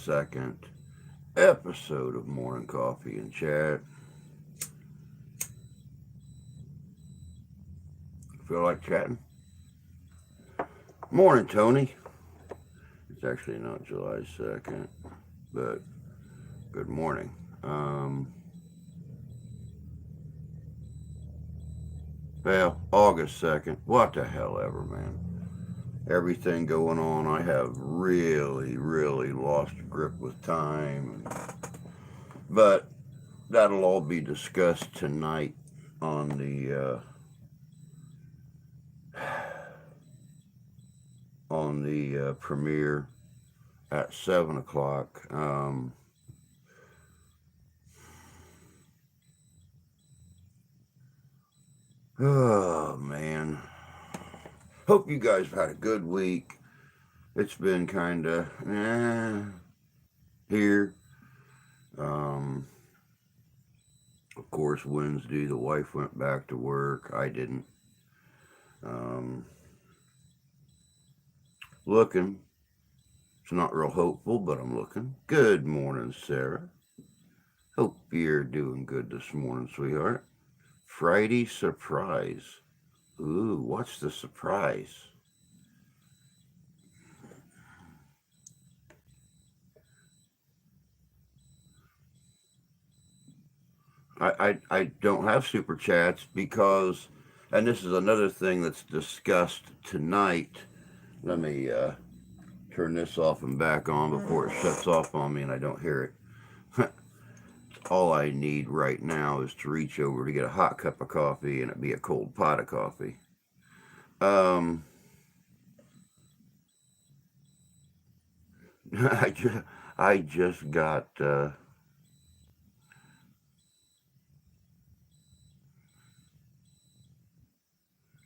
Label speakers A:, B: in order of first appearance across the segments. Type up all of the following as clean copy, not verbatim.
A: second episode of Morning Coffee and Chat. Feel like chatting? Morning, Tony. It's actually not July 2nd, but good morning. Well, August 2nd. What the hell ever, man. Everything going on. I have really lost grip with time. But that'll all be discussed tonight on the premiere at 7 o'clock. Oh man, hope you guys have had a good week. It's been kind of here. Of course, Wednesday the wife went back to work. I didn't. Um, Looking. It's not real hopeful, but I'm looking. Good morning, Sarah. Hope you're doing good this morning, sweetheart. Friday surprise. Ooh, what's the surprise? I don't have super chats because, and this is another thing that's discussed tonight. Let me turn this off and back on before it shuts off on me and I don't hear it. All I need right now is to reach over to get a hot cup of coffee and it be a cold pot of coffee. Um, I just got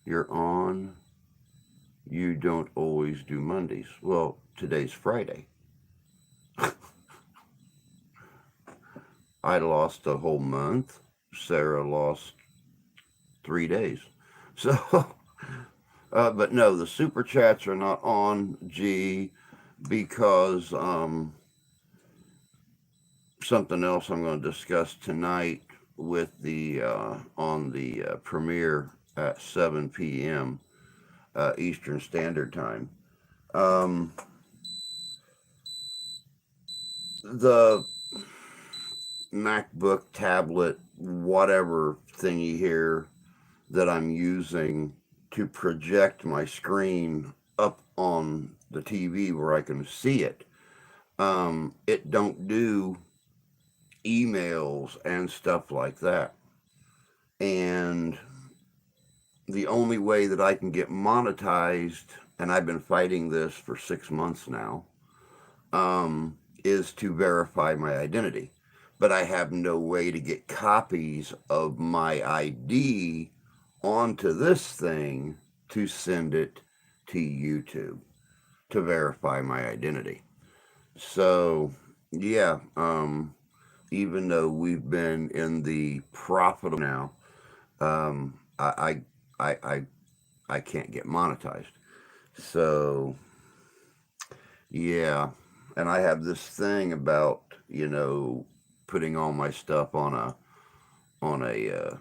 A: you're on. You don't always do Mondays. Well, today's Friday. I lost a whole month. Sarah lost 3 days. So, but no, the super chats are not on G because something else I'm going to discuss tonight with the on the premiere at 7 p.m. Eastern Standard Time. Um, the MacBook tablet, whatever thingy here that I'm using to project my screen up on the TV where I can see it. It don't do emails and stuff like that. And the only way that I can get monetized, and I've been fighting this for 6 months now, is to verify my identity. But I have no way to get copies of my ID onto this thing to send it to YouTube to verify my identity. So, yeah, even though we've been in the profitable now, I can't get monetized. So, yeah, and I have this thing about putting all my stuff on a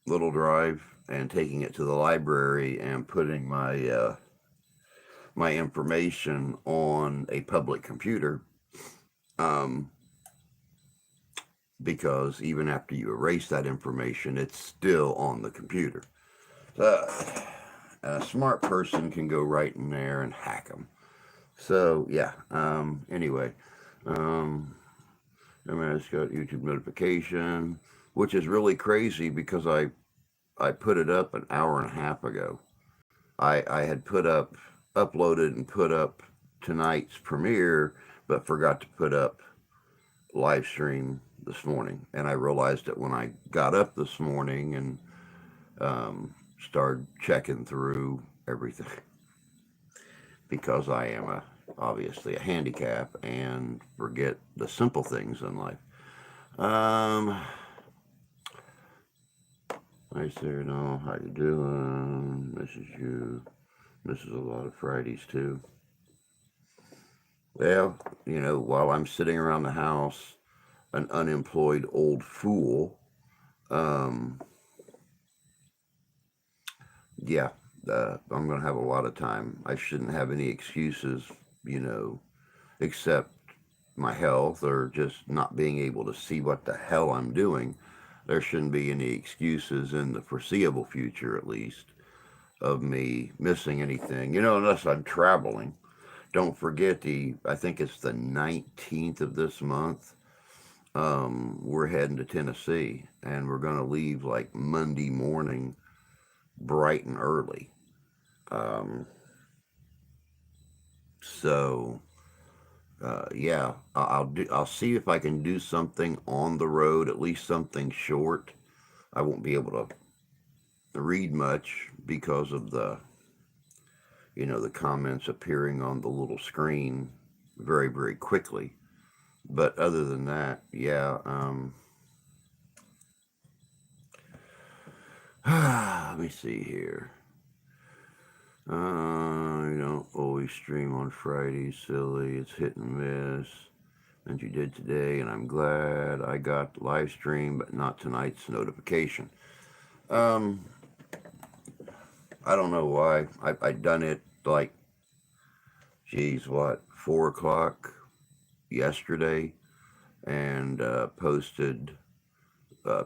A: little drive and taking it to the library and putting my information on a public computer. Um, because even after you erase that information, it's still on the computer. A smart person can go right in there and hack them. So yeah. Anyway, um, I just got YouTube notification, which is really crazy because I put it up an hour and a half ago. I had uploaded and put up tonight's premiere, but forgot to put up live stream this morning. And I realized it when I got up this morning and started checking through everything because I am obviously a handicap and forget the simple things in life. Hi Sarah, no, how you doing? Misses you. Misses a lot of Fridays too. Well, while I'm sitting around the house, an unemployed old fool, um, yeah, I'm going to have a lot of time. I shouldn't have any excuses, you know, except my health or just not being able to see what the hell I'm doing. There shouldn't be any excuses in the foreseeable future, at least, of me missing anything, unless I'm traveling. Don't forget I think it's the 19th of this month. We're heading to Tennessee and we're going to leave like Monday morning bright and early. Um, so yeah, I'll see if I can do something on the road, at least something short. I won't be able to read much because of the comments appearing on the little screen very, very quickly. But other than that, yeah. Let me see here. You don't always stream on Fridays, silly. It's hit and miss. And you did today, and I'm glad I got live stream, but not tonight's notification. Um, I don't know why. I done it like, geez, what, 4 o'clock yesterday, and posted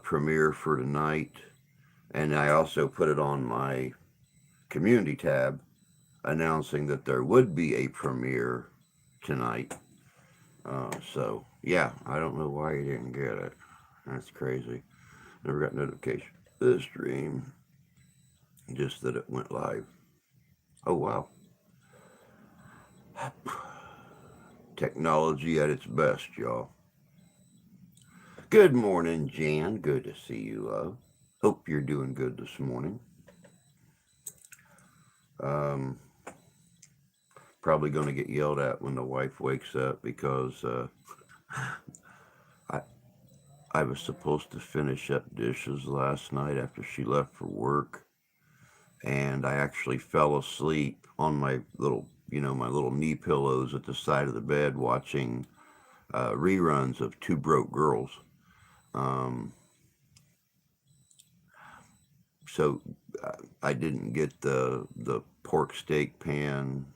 A: premiere for tonight, and I also put it on my community tab announcing that there would be a premiere tonight. So yeah, I don't know why you didn't get it. That's crazy. Never got notification. This stream, just that it went live. Oh wow, technology at its best, y'all. Good morning, Jan. Good to see you, love. Hope you're doing good this morning. Um, Probably going to get yelled at when the wife wakes up because I I was supposed to finish up dishes last night after she left for work, and I actually fell asleep on my little knee pillows at the side of the bed watching reruns of Two Broke Girls. Um, so I didn't get the pork steak pan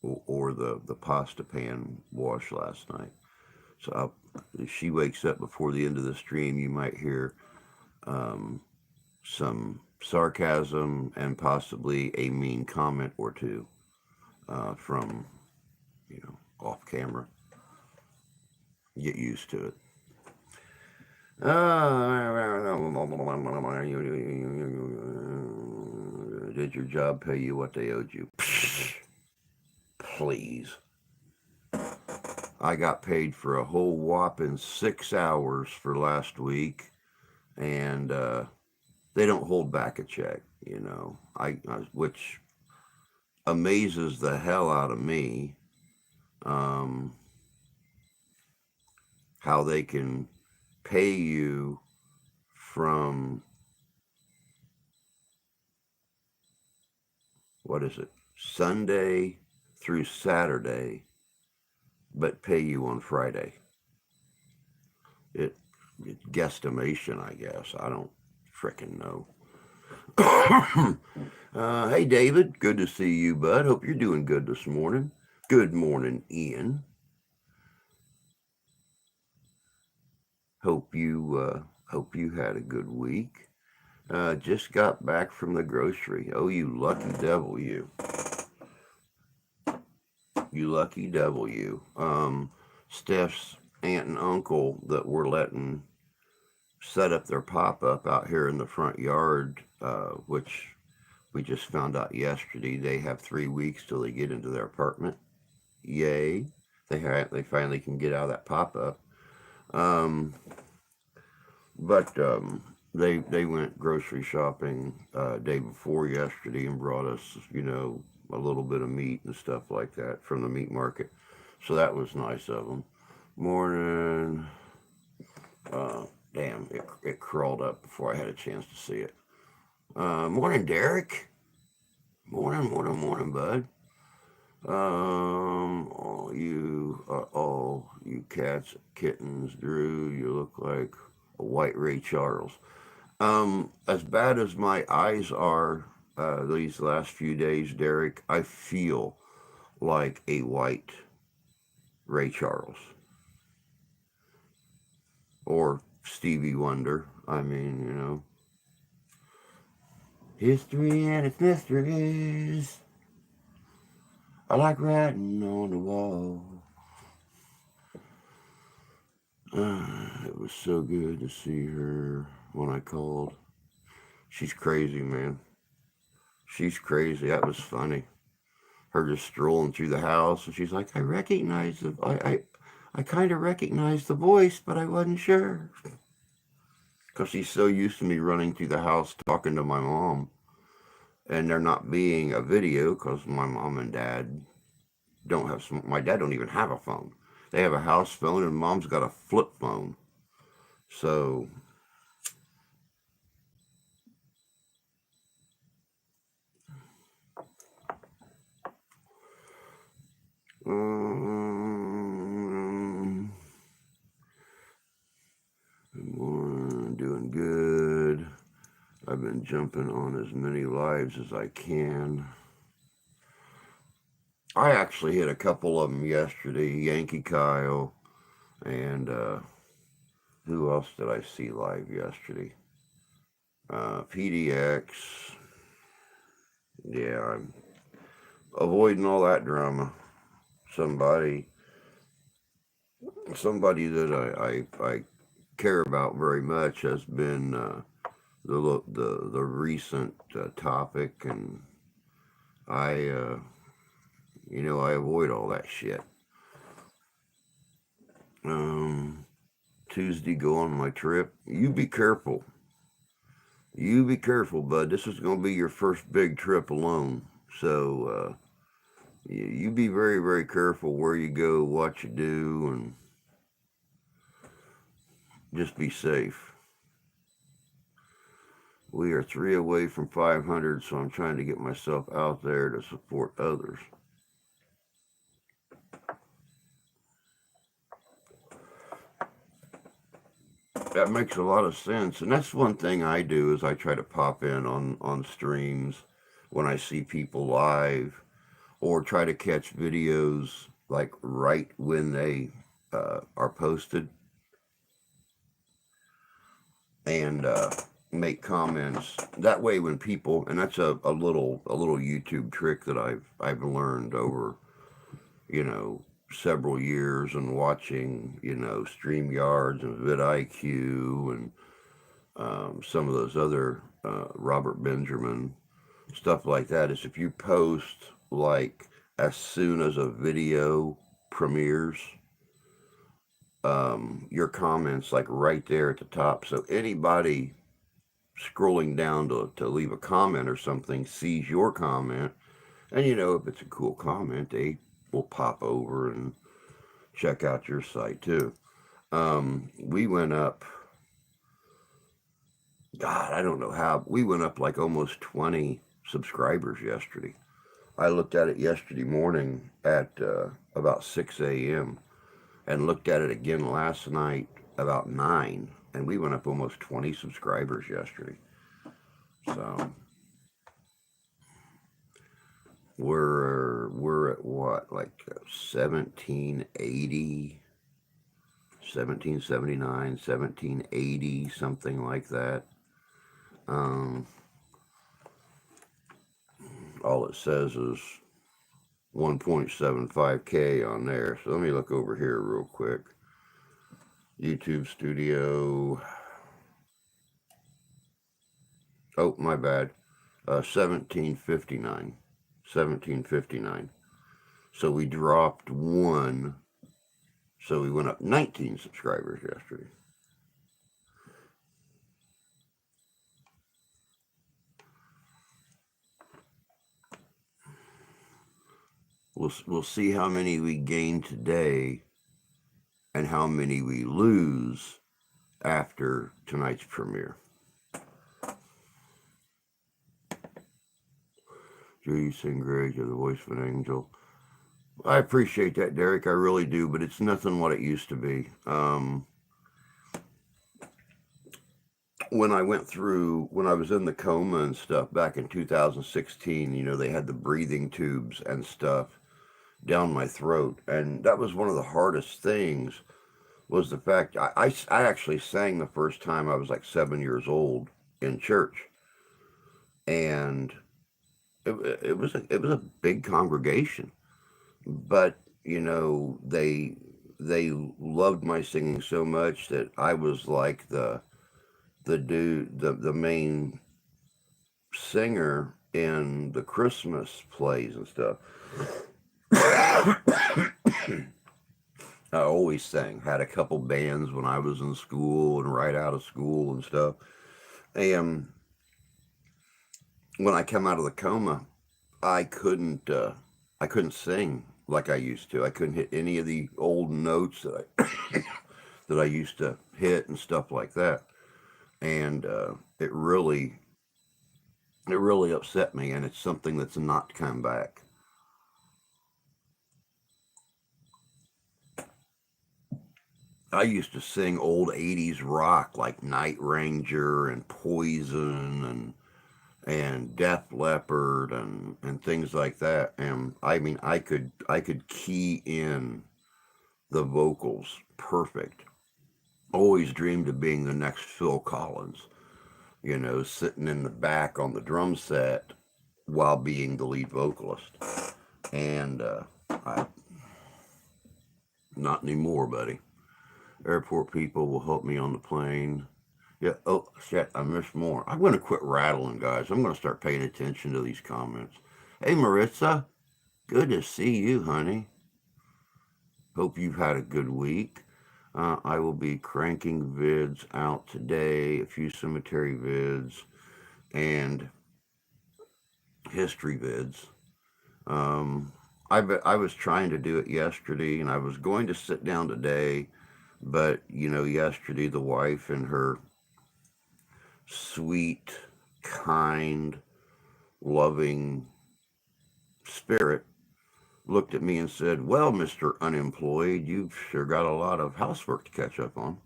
A: or the pasta pan wash last night. So if she wakes up before the end of the stream, you might hear um, some sarcasm and possibly a mean comment or two from off camera. Get used to it. Did your job pay you what they owed you? Please. I got paid for a whole whopping 6 hours for last week, and they don't hold back a check. Which amazes the hell out of me. Um, how they can pay you from, what is it, Sunday through Saturday, but pay you on Friday. It, it guesstimation, I guess. I don't frickin' know. Hey, David. Good to see you, bud. Hope you're doing good this morning. Good morning, Ian. Hope you had a good week. Just got back from the grocery. Oh, you lucky devil, you. You lucky devil, you. Steph's aunt and uncle that were letting set up their pop up out here in the front yard, which we just found out yesterday. They have 3 weeks till they get into their apartment. Yay! They finally can get out of that pop up. Um, but they went grocery shopping day before yesterday and brought us a little bit of meat and stuff like that from the meat market. So that was nice of them. Morning. Damn, it crawled up before I had a chance to see it. Morning, Derek. Morning, bud. All you cats, kittens, Drew, you look like a white Ray Charles. As bad as my eyes are these last few days, Derek, I feel like a white Ray Charles or Stevie Wonder. I mean, history and its mysteries. I like writing on the wall. It was so good to see her when I called. She's crazy, man. She's crazy. That was funny. Her just strolling through the house, and she's like, I kind of recognized the voice, but I wasn't sure. Because she's so used to me running through the house talking to my mom, and there not being a video, because my mom and dad don't have, my dad don't even have a phone. They have a house phone, and mom's got a flip phone. So, doing good. I've been jumping on as many lives as I can. I actually hit a couple of them yesterday. Yankee Kyle and who else did I see live yesterday? PDX. Yeah, I'm avoiding all that drama. Somebody that I care about very much has been the recent topic, and I I avoid all that shit. Tuesday, go on my trip. You be careful. You be careful, bud. This is going to be your first big trip alone. So you be very, very careful where you go, what you do, and just be safe. We are 3 away from 500, so I'm trying to get myself out there to support others. That makes a lot of sense, and that's one thing I do is I try to pop in on streams when I see people live, or try to catch videos like right when they are posted, and make comments that way when people, and that's a little YouTube trick that I've learned over several years, and watching StreamYards and vidIQ and some of those other Robert Benjamin stuff like that, is if you post like as soon as a video premieres, your comments like right there at the top, so anybody scrolling down to leave a comment or something sees your comment, and if it's a cool comment, they will pop over and check out your site too. We went up, God, I don't know how, we went up like almost 20 subscribers yesterday. I looked at it yesterday morning at about 6 a.m. and looked at it again last night about 9, and we went up almost 20 subscribers yesterday. So we're at what, like 1780, 1779, 1780, something like that. All it says is 1.75K on there. So let me look over here real quick. YouTube Studio. Oh, my bad. 1759. 1759. So we dropped 1. So we went up 19 subscribers yesterday. We'll see how many we gain today and how many we lose after tonight's premiere. Drew, you sing great. You're the voice of an angel. I appreciate that, Derek. I really do, but it's nothing what it used to be. When I went through, when I was in the coma and stuff back in 2016, they had the breathing tubes and stuff down my throat. And that was one of the hardest things was the fact I actually sang the first time I was like 7 years old in church. And it was a big congregation, but they loved my singing so much that I was like the dude, the main singer in the Christmas plays and stuff. I always sang. Had a couple bands when I was in school and right out of school and stuff. And when I come out of the coma, I couldn't I couldn't sing like I used to. I couldn't hit any of the old notes that I used to hit and stuff like that. And it really upset me, and it's something that's not come back. I used to sing old 80s rock like Night Ranger and Poison and Def Leppard and things like that. And I mean, I could key in the vocals perfect. Always dreamed of being the next Phil Collins, sitting in the back on the drum set while being the lead vocalist. And I, not anymore, buddy. Airport people will help me on the plane. Yeah. Oh, shit. I missed more. I'm going to quit rattling, guys. I'm going to start paying attention to these comments. Hey, Maritza. Good to see you, honey. Hope you've had a good week. I will be cranking vids out today, a few cemetery vids and history vids. I was trying to do it yesterday, and I was going to sit down today, but yesterday the wife and her sweet, kind, loving spirit looked at me and said, "Well, Mr. Unemployed, you've sure got a lot of housework to catch up on."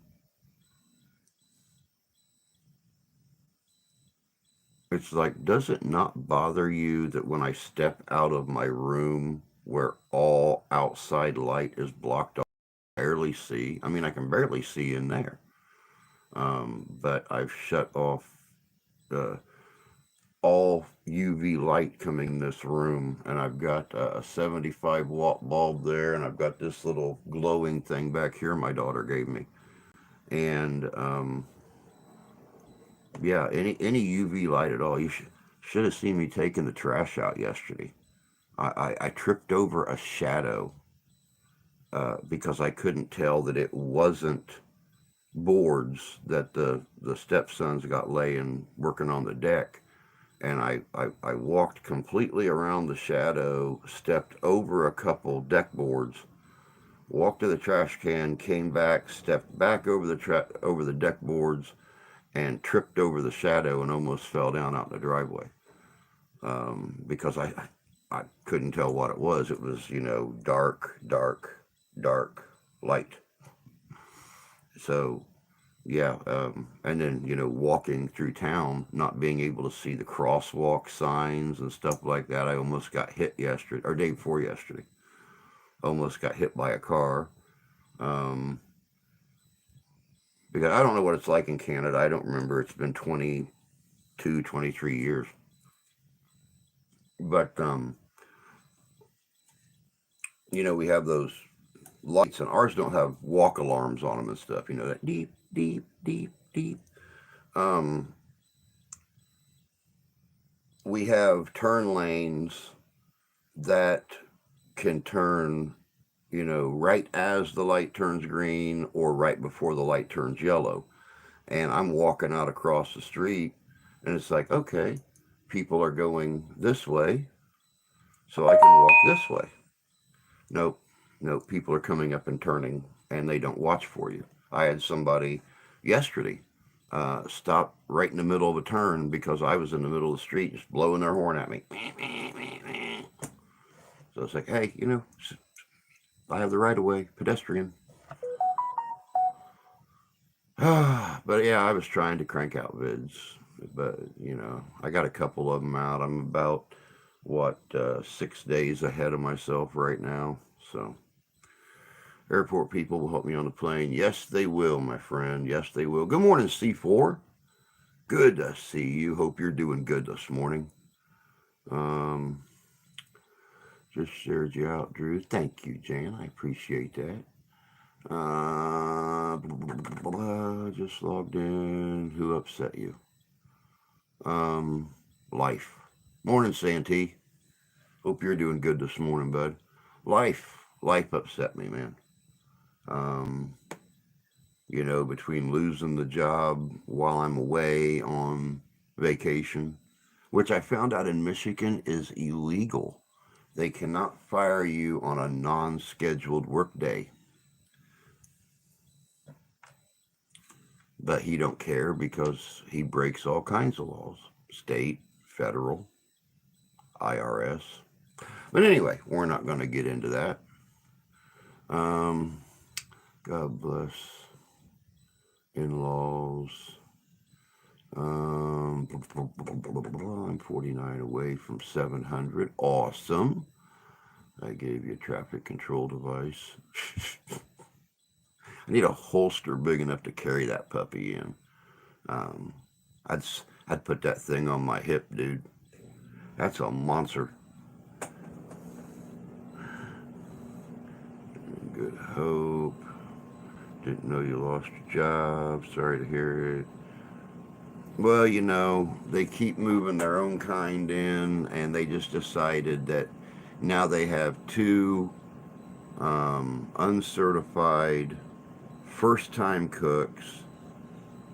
A: It's like, does it not bother you that when I step out of my room where all outside light is blocked off, I barely see? I mean, I can barely see in there. But I've shut off uh, all UV light coming in this room, and I've got a 75-watt bulb there, and I've got this little glowing thing back here my daughter gave me. And yeah, any UV light at all. You should have seen me taking the trash out yesterday. I tripped over a shadow because I couldn't tell that it wasn't boards that the stepsons got laying working on the deck. And I walked completely around the shadow, stepped over a couple deck boards, walked to the trash can, came back, stepped back over over the deck boards, and tripped over the shadow and almost fell down out in the driveway because I couldn't tell what it was. It was dark, dark, dark light. So yeah, and then walking through town, not being able to see the crosswalk signs and stuff like that. I almost got hit yesterday or day before yesterday. Almost got hit by a car. Um, because I don't know what it's like in Canada. I don't remember. It's been 22, 23 years. But we have those lights, and ours don't have walk alarms on them and stuff. That deep, deep, deep, deep. Um, we have turn lanes that can turn, right as the light turns green or right before the light turns yellow. And I'm walking out across the street, and it's like, okay, people are going this way, so I can walk this way. Nope, nope, people are coming up and turning, and they don't watch for you. I had somebody yesterday stop right in the middle of a turn because I was in the middle of the street just blowing their horn at me. So it's like, hey, I have the right of way, pedestrian. But yeah, I was trying to crank out vids, but you know, I got a couple of them out. I'm about what 6 days ahead of myself right now. So airport people will help me on the plane. Yes, they will, my friend. Yes, they will. Good morning, C4. Good to see you. Hope you're doing good this morning. Um, just shared you out, Drew. Thank you, Jan. I appreciate that. Just logged in. Who upset you? Um, Life. Morning, Santee. Hope you're doing good this morning, bud. Life upset me, man. Um, you know, between losing the job while I'm away on vacation, which I found out in Michigan is illegal. They cannot fire you on a non-scheduled workday. But he don't care because he breaks all kinds of laws, state, federal, IRS. But anyway, we're not going to get into that. Um, God bless in-laws. I'm 49 away from 700. Awesome. I gave you a traffic control device. I need a holster big enough to carry that puppy in. Um, I'd I'd put that thing on my hip, dude. That's a monster. Good hope. Didn't know you lost your job. Sorry to hear it. Well, you know, they keep moving their own kind in, and they just decided that now they have two uncertified first time cooks,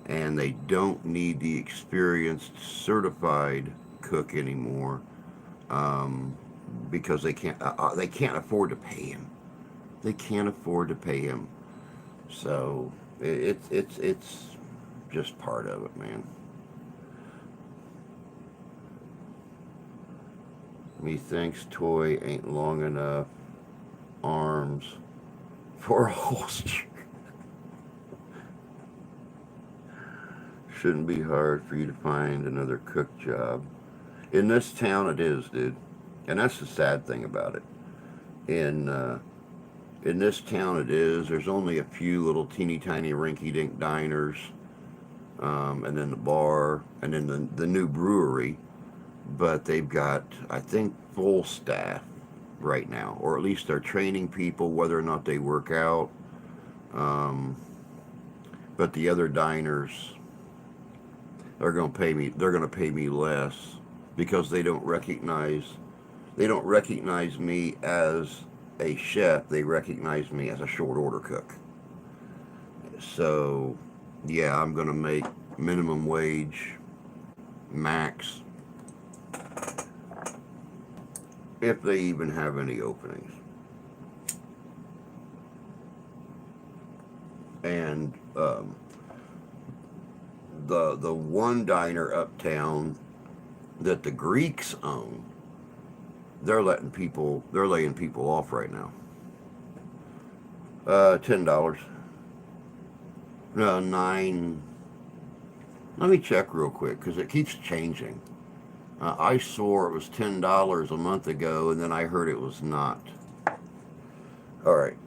A: and they don't need the experienced certified cook anymore because they can't afford to pay him. They can't afford to pay him. So it's just part of it, man. Methinks toy ain't long enough arms for a holster. Shouldn't be hard for you to find another cook job. In this town, it is, dude, and that's the sad thing about it. In in this town, it is. There's only a few little teeny tiny rinky-dink diners, and then the bar, and then the new brewery. But they've got, I think, full staff right now, or at least they're training people whether or not they work out. Um, but the other diners are going to pay me. They're going to pay me less because they don't recognize me as a chef. They recognize me as a short order cook. So, yeah, I'm going to make minimum wage max if they even have any openings. And the one diner uptown that the Greeks own, they're laying people off right now. $10. No, 9. Let me check real quick because it keeps changing. I swore it was $10 a month ago, and then I heard it was not. All right.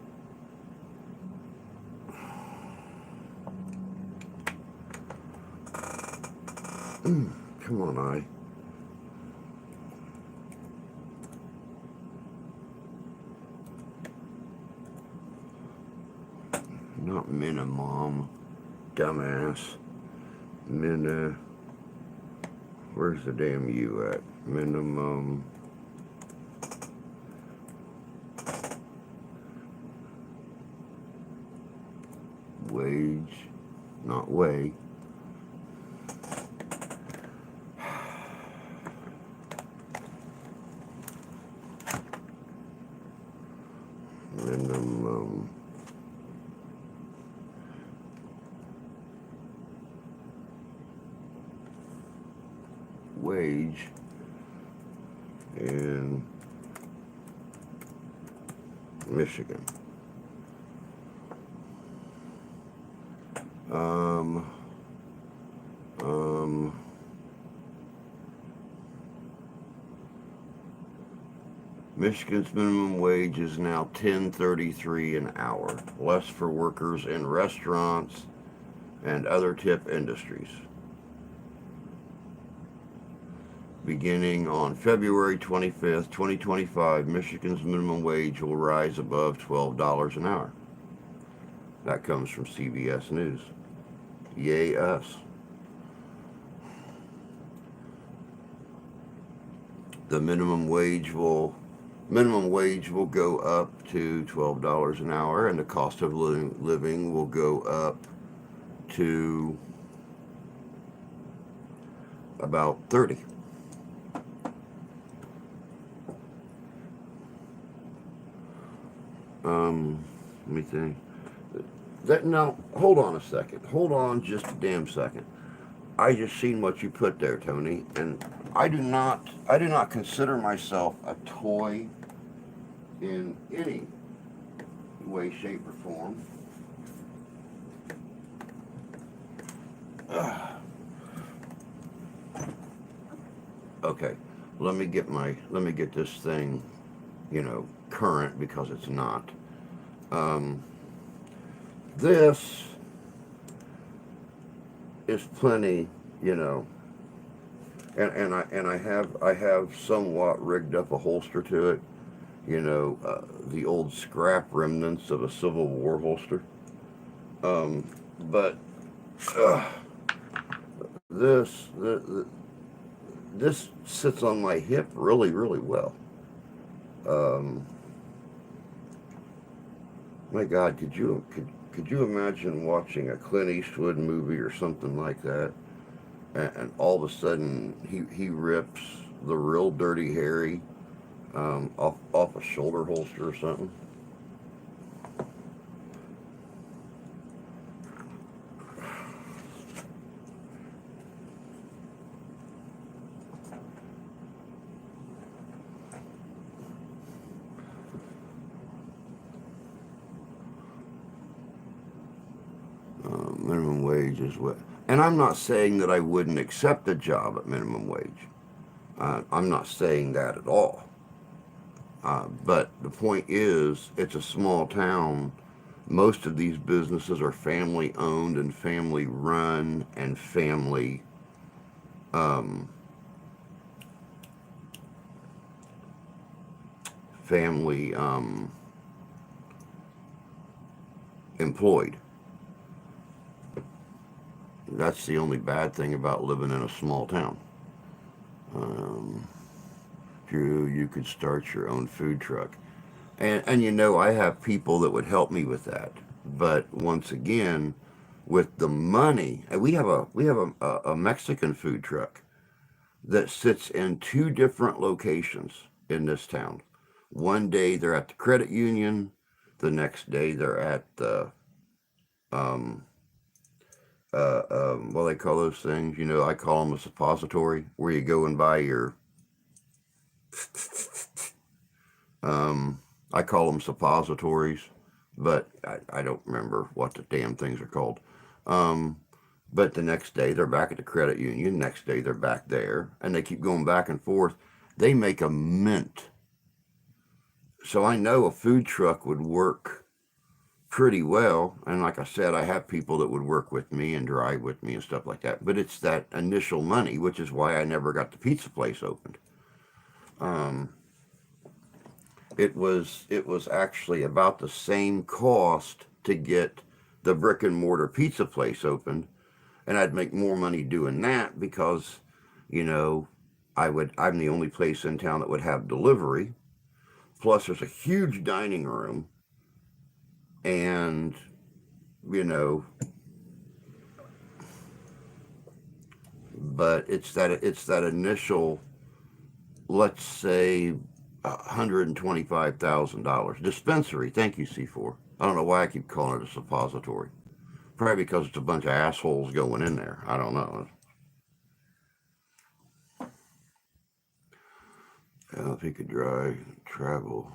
A: Come on, I. Not minimum, dumbass. Where's the damn U at? Minimum. Wage, not way. Minimum wage in Michigan. Um, um, Michigan's minimum wage is now $10.33 an hour, less for workers in restaurants and other tip industries. Beginning on February 25th, 2025, Michigan's minimum wage will rise above $12 an hour. That comes from CBS News. Yay us. The minimum wage will go up to $12 an hour, and the cost of living will go up to about 30. Let me think. Now, hold on a second. Hold on just a damn second. I just seen what you put there, Tony, and I do not consider myself a toy in any way, shape, or form. Okay, let me get this thing, current, because it's not. This is plenty, and I have somewhat rigged up a holster to it, the old scrap remnants of a Civil War holster. But this sits on my hip really, really well. My God, could you imagine watching a Clint Eastwood movie or something like that, and all of a sudden he rips the real Dirty Harry off a shoulder holster or something? Minimum wage is what, and I'm not saying that I wouldn't accept a job at minimum wage. I'm not saying that at all. But the point is, it's a small town. Most of these businesses are family owned and family run and family um, employed. That's the only bad thing about living in a small town. You could start your own food truck, and I have people that would help me with that. But once again, with the money, and we have a Mexican food truck that sits in two different locations in this town. One day they're at the credit union, the next day they're at the what do they call those things? I call them a suppository, where you go and buy your I call them suppositories, but I don't remember what the damn things are called. But the next day they're back at the credit union. Next day they're back there, and they keep going back and forth. They make a mint. So I know a food truck would work pretty well. And like I said, I have people that would work with me and drive with me and stuff like that. But it's that initial money, which is why I never got the pizza place opened. It was actually about the same cost to get the brick and mortar pizza place opened, and I'd make more money doing that because, I'm the only place in town that would have delivery. Plus, there's a huge dining room, and but it's that initial, let's say, $125,000 dispensary. Thank you, C4. I don't know why I keep calling it a suppository. Probably because it's a bunch of assholes going in there. I don't know. If he could travel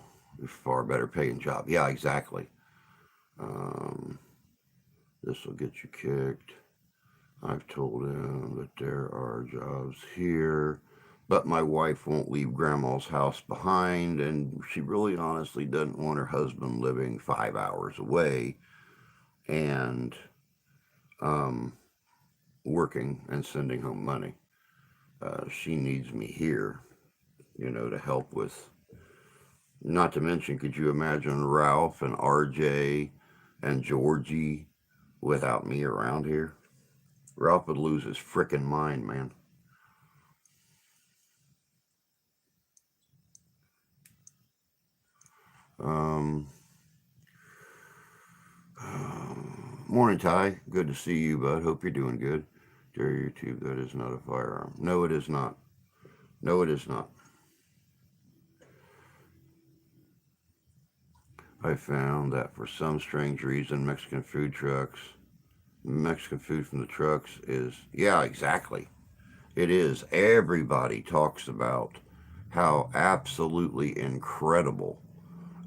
A: far better paying job. Yeah, exactly. Um, this will get you kicked. I've told him that there are jobs here, but my wife won't leave grandma's house behind, and she really honestly doesn't want her husband living 5 hours away and um, working and sending home money. She needs me here, to help with. Not to mention, could you imagine Ralph and RJ and Georgie without me around here? Ralph would lose his frickin' mind, man. Um, Morning, Ty. Good to see you, bud. Hope you're doing good. Dear YouTube, that is not a firearm. No, it is not. No, it is not. I found that for some strange reason, Mexican food from the trucks is, yeah, exactly. It is. Everybody talks about how absolutely incredible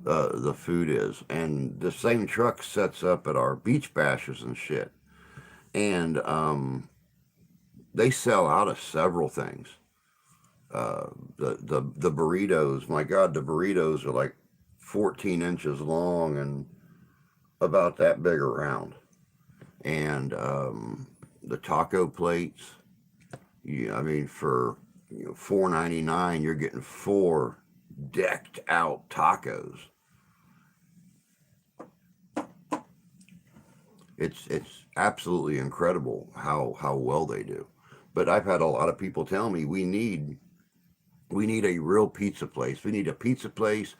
A: the food is. And the same truck sets up at our beach bashes and shit. And they sell out of several things. The burritos, my God, the burritos are like 14 inches long and about that big around. And the taco plates, yeah, I mean, for $4.99, you're getting four decked out tacos. It's absolutely incredible how well they do. But I've had a lot of people tell me we need a real pizza place. We need a pizza place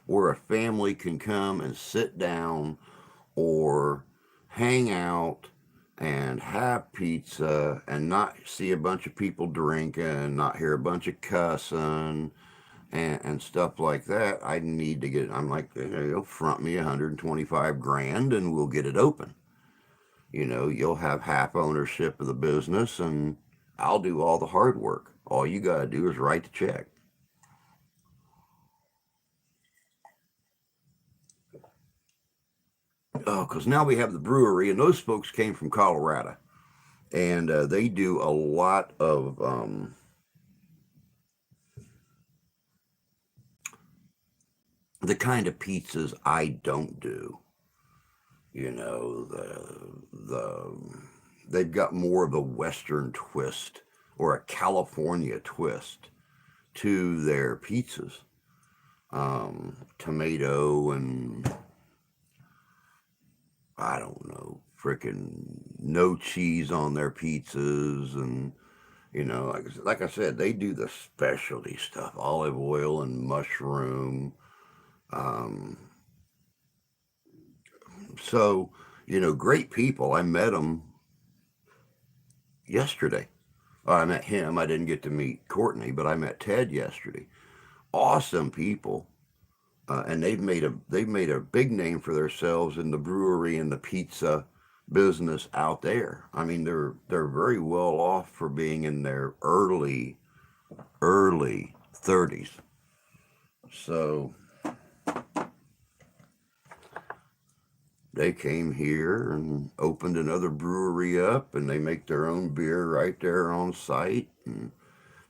A: where a family can come and sit down or hang out and have pizza and not see a bunch of people drinking, not hear a bunch of cussing and stuff like that. I need to get, I'm like, front me 125 grand and we'll get it open. You'll have half ownership of the business and I'll do all the hard work. All you got to do is write the check. Oh, because now we have the brewery, and those folks came from Colorado, and they do a lot of the kind of pizzas I don't do. You know, they've got more of a Western twist or a California twist to their pizzas. Tomato and I don't know, freaking no cheese on their pizzas, and like I said, they do the specialty stuff, olive oil and mushroom. Um, so great people. I met them yesterday. I met him. I didn't get to meet Courtney, but I met Ted yesterday. Awesome people. And they've made a big name for themselves in the brewery and the pizza business out there. I mean, they're very well off for being in their early 30s. So they came here and opened another brewery up, and they make their own beer right there on site. And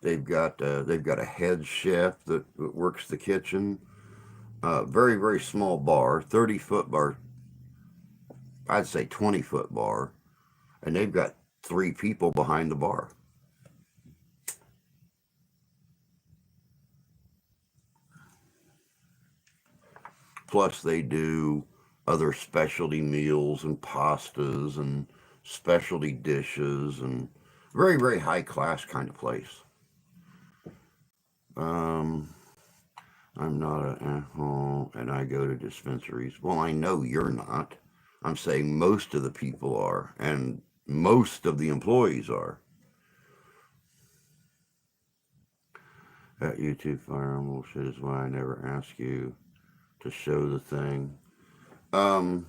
A: they've got a head chef that works the kitchen. Very very small bar, 30-foot bar. I'd say 20-foot bar, and they've got three people behind the bar. Plus, they do other specialty meals and pastas and specialty dishes and very, very high class kind of place. Um, I'm not an asshole and I go to dispensaries. Well, I know you're not. I'm saying most of the people are, and most of the employees are. That YouTube firearm bullshit is why I never ask you to show the thing. Um,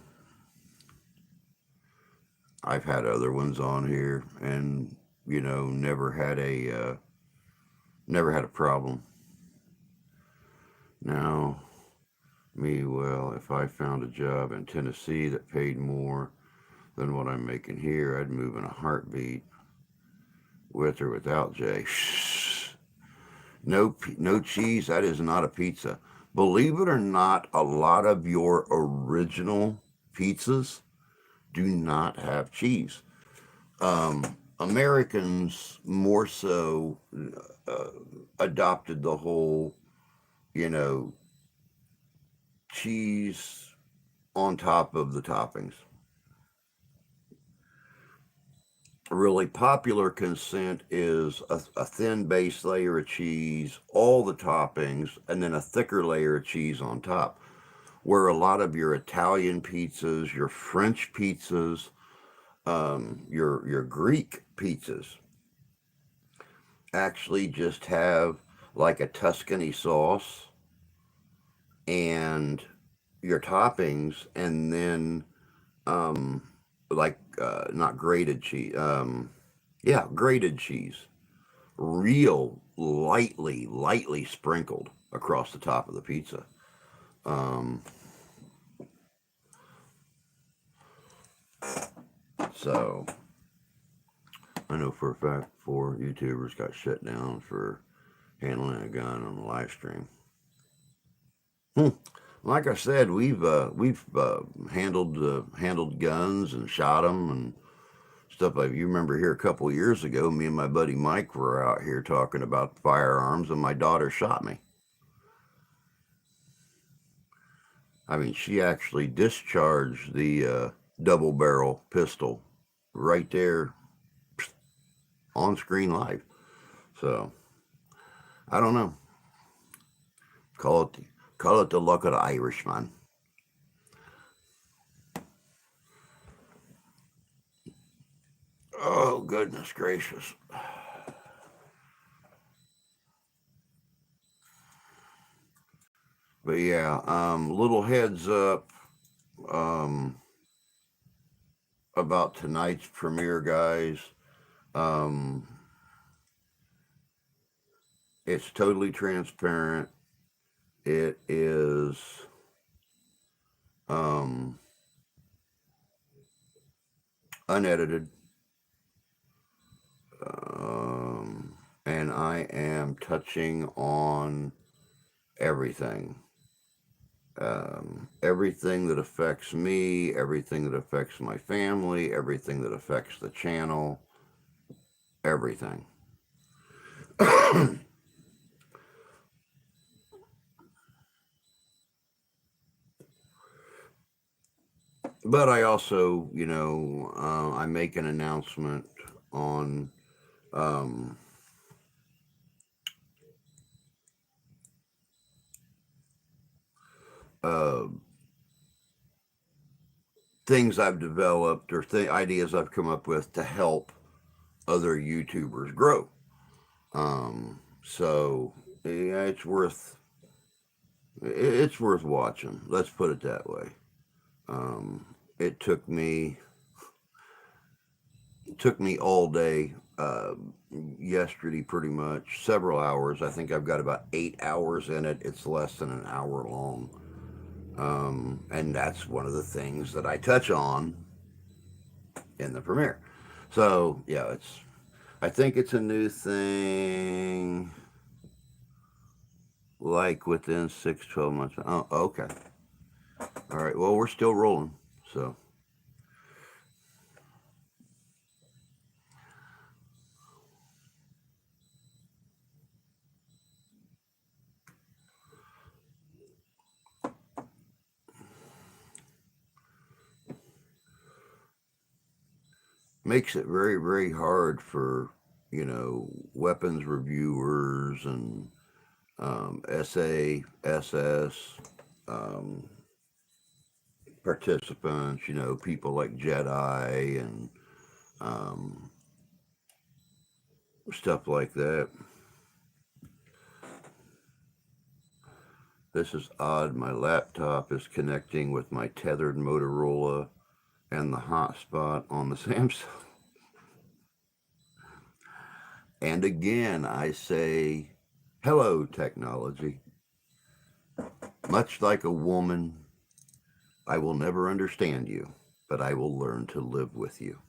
A: I've had other ones on here, and never had a problem. Now, Me, well, if I found a job in Tennessee that paid more than what I'm making here, I'd move in a heartbeat, with or without Jay. Shh. No cheese. That is not a pizza. Believe it or not, a lot of your original pizzas do not have cheese. Americans more so uh, adopted the whole, you know, cheese on top of the toppings. Really popular consent is a thin base layer of cheese, all the toppings, and then a thicker layer of cheese on top. Where a lot of your Italian pizzas, your French pizzas, your Greek pizzas actually just have like a Tuscany sauce and your toppings, and then like not grated cheese. Yeah, grated cheese, real lightly sprinkled across the top of the pizza. Um, so I know for a fact 4 YouTubers got shut down for handling a gun on the live stream. Hmm. Like I said, we've handled guns and shot them and stuff like. You remember here a couple of years ago, me and my buddy Mike were out here talking about firearms, and my daughter shot me. I mean, she actually discharged the double barrel pistol right there on screen live. So I don't know. Call it call it the luck of the Irishman. Oh goodness gracious! But yeah, little heads up um, about tonight's premiere, guys. Um, it's totally transparent. It is um, unedited, and I am touching on everything. Everything that affects me, everything that affects my family, everything that affects the channel, everything. But I also, I make an announcement on um, uh, things I've developed or ideas I've come up with to help other YouTubers grow. So yeah, it's worth watching. Let's put it that way. It took me all day yesterday, pretty much several hours. I think I've got about 8 hours in it. It's less than an hour long, and that's one of the things that I touch on in the premiere. So yeah, it's. I think it's a new thing, like within 6, 12 months. Oh, okay. All right. Well, we're still rolling, so makes it very hard for weapons reviewers and SA, SS um, participants, people like Jedi and um, stuff like that. This is odd. My laptop is connecting with my tethered Motorola and the hotspot on the Samsung. And again, I say, hello, technology. Much like a woman, I will never understand you, but I will learn to live with you.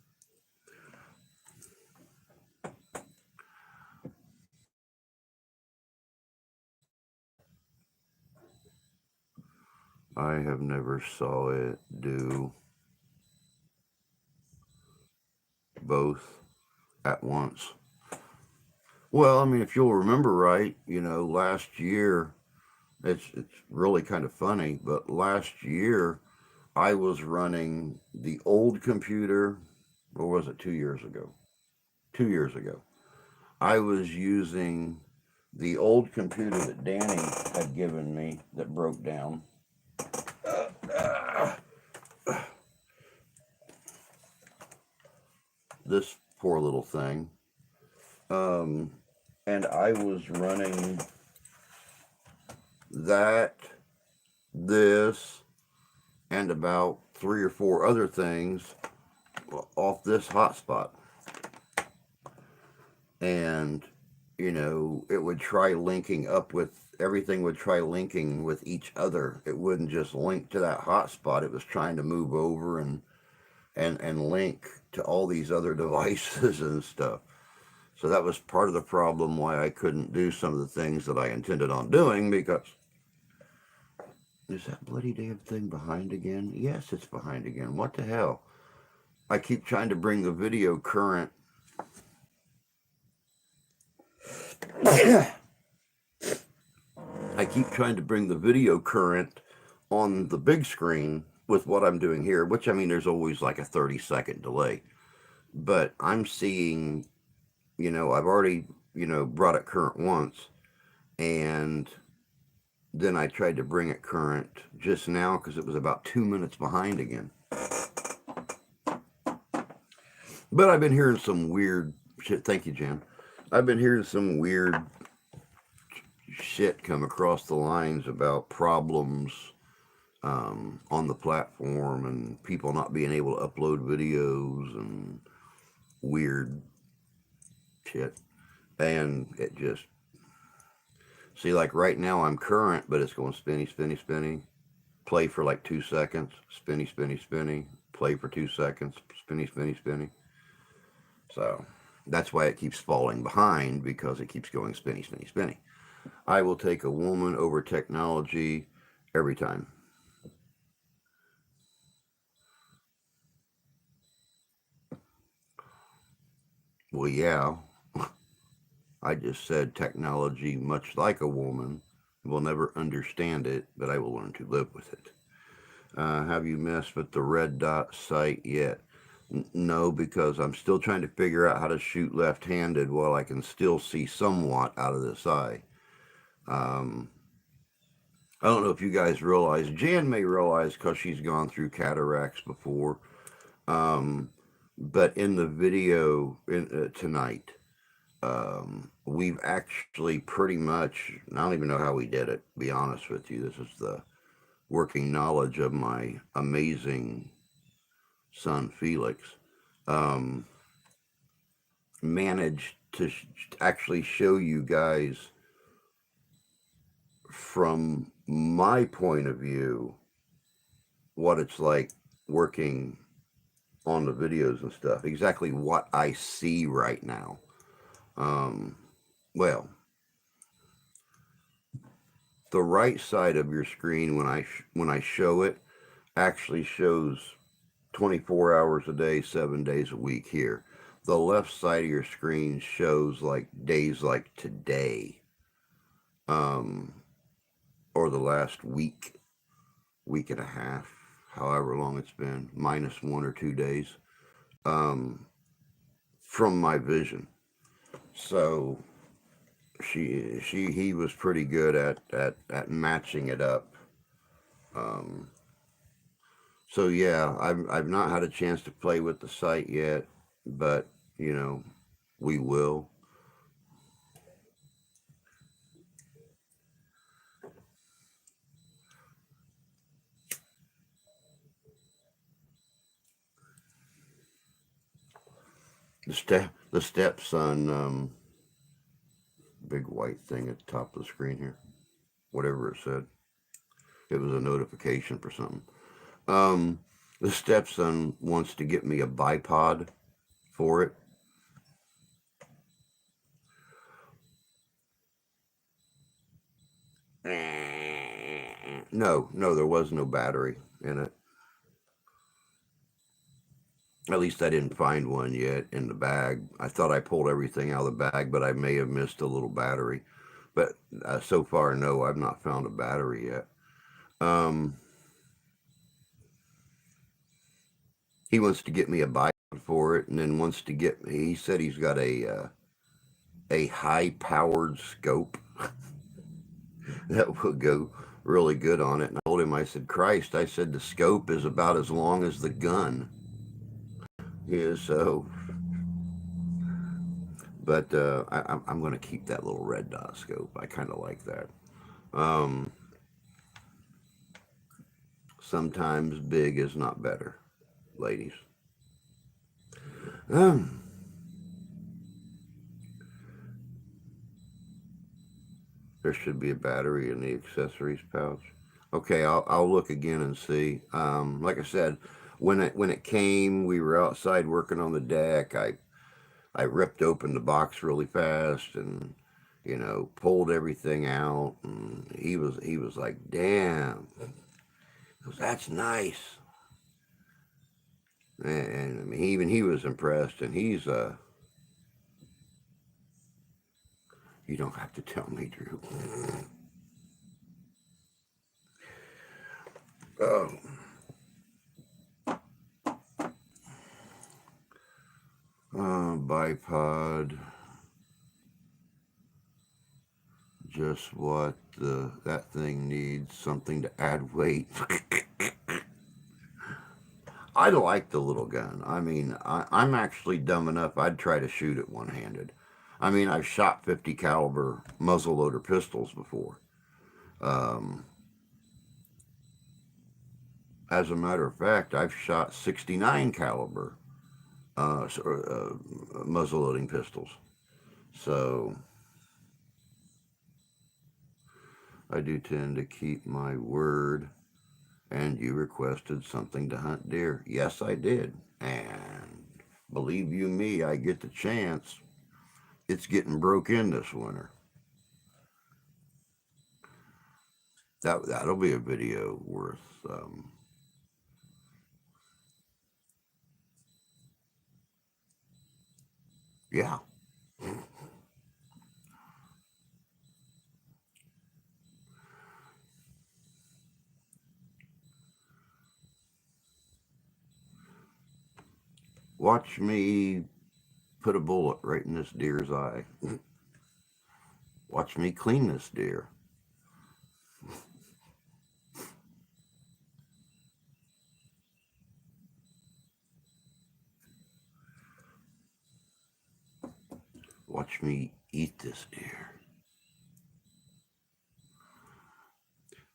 A: I have never saw it do both at once. Well, I mean, if you'll remember right, last year, it's really kind of funny, but last year I was running the old computer, or was it 2 years ago? 2 years ago. I was using the old computer that Danny had given me that broke down. This poor little thing. Um, and I was running that, this, and about three or four other things off this hotspot. And, it would try linking up with everything, would try linking with each other. It wouldn't just link to that hotspot. It was trying to move over and link to all these other devices and stuff. So that was part of the problem why I couldn't do some of the things that I intended on doing, because is that bloody damn thing behind again? Yes, it's behind again. What the hell? I keep trying to bring the video current. I keep trying to bring the video current on the big screen with what I'm doing here, which, I mean, there's always like a 30-second delay. But I'm seeing, I've already, brought it current once, and then I tried to bring it current just now because it was about 2 minutes behind again. But I've been hearing some weird shit. Thank you, Jan. I've been hearing some weird shit come across the lines about problems on the platform and people not being able to upload videos and weird shit. And it just, see, like right now I'm current, but it's going spinny, spinny, spinny. Play for like 2 seconds, spinny, spinny, spinny. Play for 2 seconds, spinny, spinny, spinny. So that's why it keeps falling behind, because it keeps going spinny, spinny, spinny. I will take a woman over technology every time. Well, yeah, I just said technology, much like a woman, will never understand it, but I will learn to live with it. Have you messed with the red dot sight yet? No, because I'm still trying to figure out how to shoot left-handed while I can still see somewhat out of this eye. Um, I don't know if you guys realize, Jan may realize because she's gone through cataracts before, um, but in the video tonight, we've actually pretty much, I don't even know how we did it, to be honest with you. This is the working knowledge of my amazing son, Felix. Um, Managed to actually show you guys from my point of view what it's like working on the videos and stuff, exactly what I see right now. Um, well, the right side of your screen when I show it actually shows 24 hours a day, 7 days a week here. The left side of your screen shows like days like today, um, or the last week, week and a half, however long it's been, minus 1 or 2 days, um, from my vision. So he was pretty good at matching it up. Um, so yeah, I've not had a chance to play with the site yet, but we will. The stepson, big white thing at the top of the screen here, whatever it said. It was a notification for something. Um, the stepson wants to get me a bipod for it. No, no, there was no battery in it. At least I didn't find one yet in the bag. I thought I pulled everything out of the bag, but I may have missed a little battery. But so far, no, I've not found a battery yet. Um, he wants to get me a bike for it, and then wants to get me. He said he's got a high powered scope that would go really good on it. And I told him, I said, Christ, I said the scope is about as long as the gun. Yeah, so, but I'm going to keep that little red dot scope. I kind of like that. Um, sometimes big is not better, ladies. Um, there should be a battery in the accessories pouch. Okay, I'll look again and see. Like I said, when it came, we were outside working on the deck. I ripped open the box really fast and pulled everything out, and he was like, "Damn, that's nice." And I mean, even he was impressed, and he's you don't have to tell me, Drew. Oh, bipod, just what that thing needs, something to add weight. I like the little gun. I mean, I'm actually dumb enough. I'd try to shoot it one-handed. I mean, I've shot 50 caliber muzzleloader pistols before. Um, as a matter of fact, I've shot 69 caliber muzzleloading pistols. So I do tend to keep my word. And you requested something to hunt deer. Yes, I did. And believe you me, I get the chance. It's getting broke in this winter. That'll be a video worth. Yeah. Watch me put a bullet right in this deer's eye. Watch me clean this deer. Watch me eat this deer.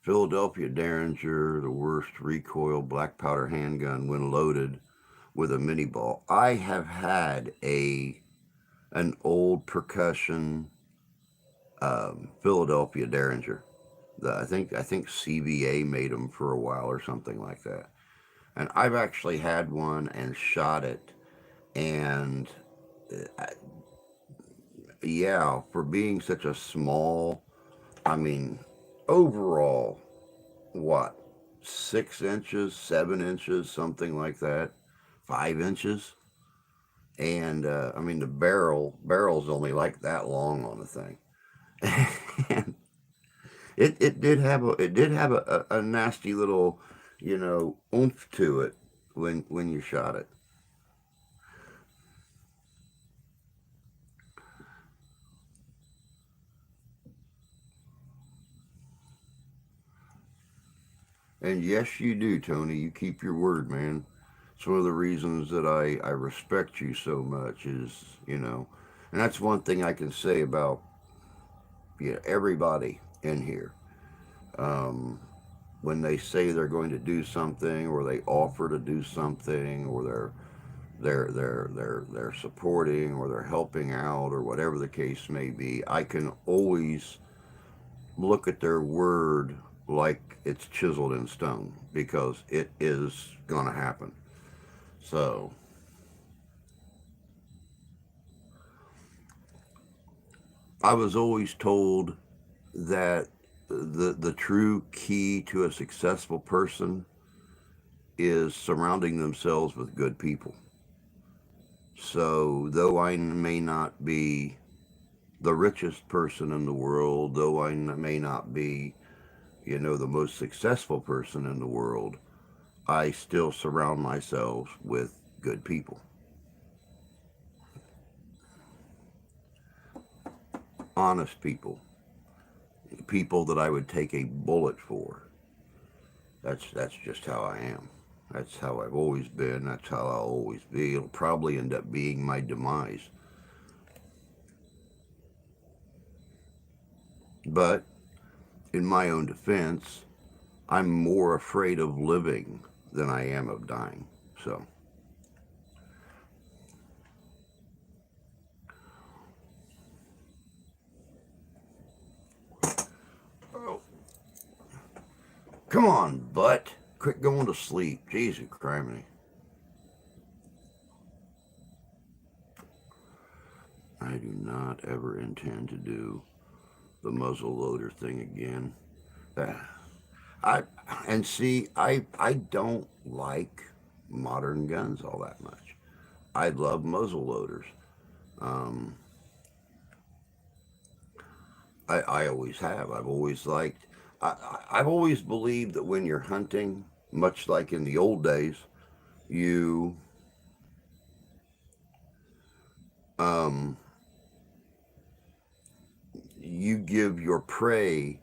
A: Philadelphia Derringer, the worst recoil black powder handgun when loaded with a mini ball. I have had an old percussion Philadelphia Derringer. I think CVA made them for a while or something like that. And I've actually had one and shot it, and uh, yeah, for being such a small, I mean, overall, what, 6 inches, 7 inches, something like that, 5 inches, and I mean the barrel's only like that long on the thing. And it did have a nasty little oomph to it when you shot it. And yes, you do, Tony. You keep your word, man. It's one of the reasons that I respect you so much is, and that's one thing I can say about everybody in here. Um, when they say they're going to do something, or they offer to do something, or they're supporting, or they're helping out, or whatever the case may be, I can always look at their word like it's chiseled in stone, because it is going to happen. So I was always told that the true key to a successful person is surrounding themselves with good people. So though I may not be the richest person in the world, though I may not be, the most successful person in the world, I still surround myself with good people, honest people, people that I would take a bullet for. That's just how I am. That's how I've always been. That's how I'll always be. It'll probably end up being my demise. But in my own defense, I'm more afraid of living than I am of dying. So, oh, come on, butt. Quit going to sleep. Jesus criminy. I do not ever intend to do the muzzle loader thing again. Uh, I and see, I don't like modern guns all that much. I love muzzle loaders. Um, I always have. I've always liked. I've always believed that when you're hunting, much like in the old days, you um, you give your prey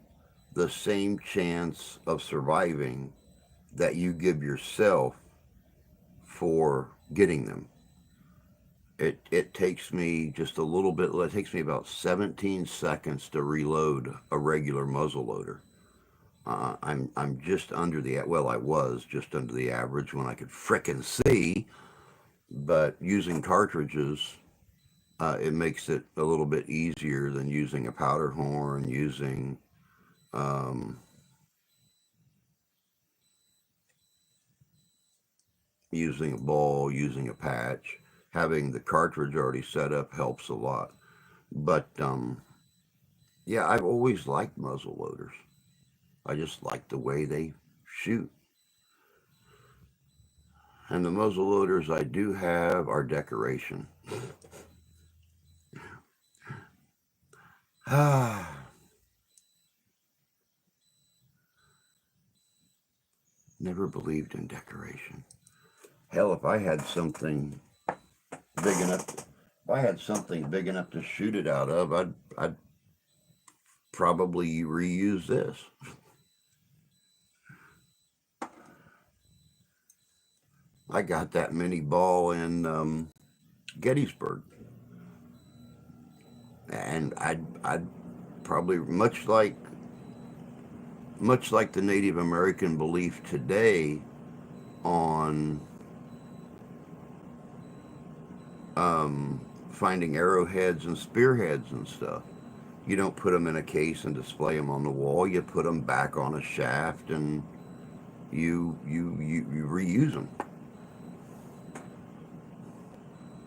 A: the same chance of surviving that you give yourself for getting them. It takes me just a little bit. It takes me about 17 seconds to reload a regular muzzle loader. I'm just under the, well, I was just under the average when I could frickin' see, but using cartridges, it makes it a little bit easier than using a powder horn, um, using a ball, using a patch. Having the cartridge already set up helps a lot. But yeah, I've always liked muzzle loaders. I just like the way they shoot. And the muzzle loaders I do have are decoration. Never believed in decoration. Hell, if I had something big enough, if I had something big enough to shoot it out of, I'd probably reuse this. I got that mini ball in Gettysburg, and I'd probably much like the Native American belief today on finding arrowheads and spearheads and stuff. You don't put them in a case and display them on the wall. You put them back on a shaft and you reuse them.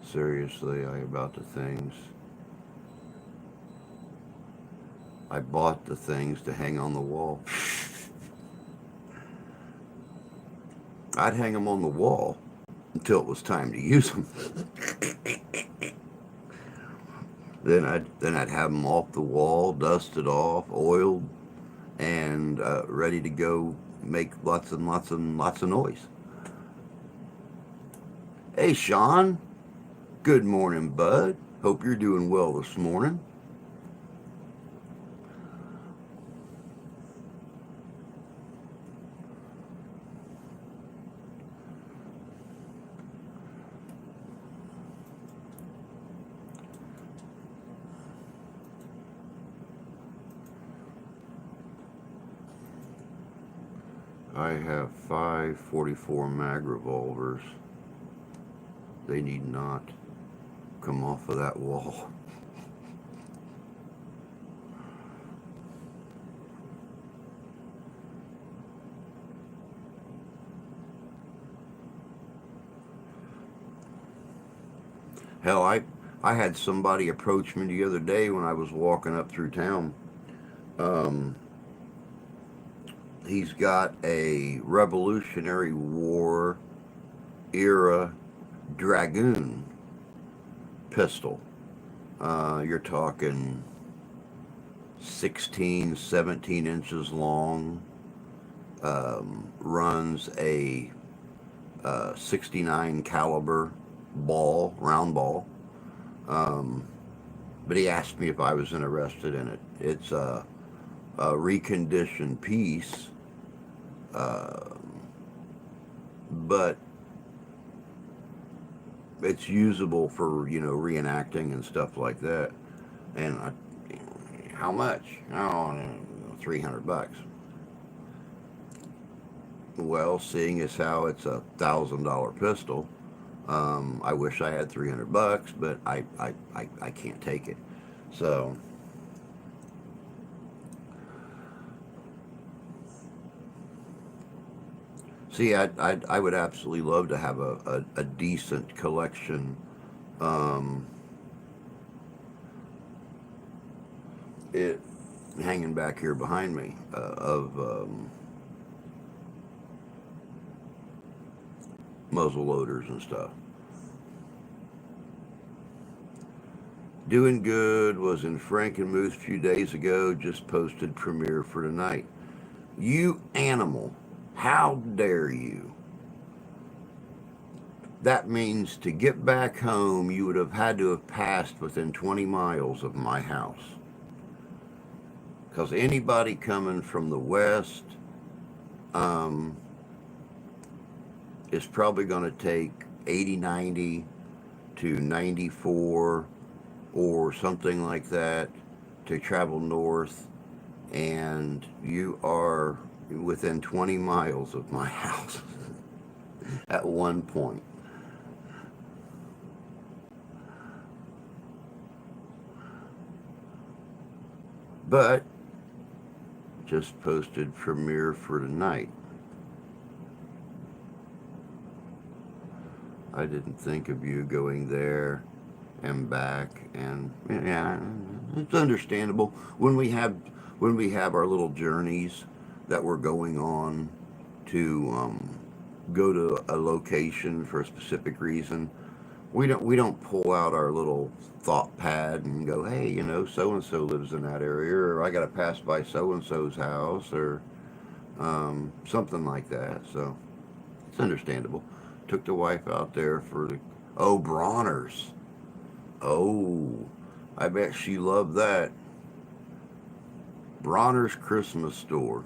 A: Seriously, I about the things. I bought the things to hang on the wall. I'd hang them on the wall until it was time to use them. Then I'd have them off the wall, dusted off, oiled, and ready to go make lots and lots and lots of noise. Hey, Sean. Good morning, bud. Hope you're doing well this morning. I have 5.44 mag revolvers. They need not come off of that wall. Hell, I had somebody approach me the other day when I was walking up through town. Um, he's got a Revolutionary War era Dragoon pistol. You're talking 16, 17 inches long. Runs a 69 caliber ball, round ball. Um, but he asked me if I was interested in it. It's a reconditioned piece, uh, but it's usable for reenacting and stuff like that. And how much? Oh, $300. Well, seeing as how it's $1,000 pistol, I wish I had $300, but I can't take it. So see, I would absolutely love to have a decent collection. Um, it hanging back here behind me of muzzle loaders and stuff. Doing good, was in Frankenmuth a few days ago, just posted premiere for tonight. You animal, how dare you? That means to get back home, you would have had to have passed within 20 miles of my house. Because anybody coming from the west um, is probably going to take 80, 90 to 94 or something like that to travel north, and you are within 20 miles of my house at one point. But just posted premiere for tonight. I didn't think of you going there and back, and yeah, it's understandable when we have our little journeys that we're going on to go to a location for a specific reason. We don't pull out our little thought pad and go, hey, so and so lives in that area, or I got to pass by so and so's house, or something like that. So it's understandable. Took the wife out there for the Bronner's. Oh, I bet she loved that. Bronner's Christmas store,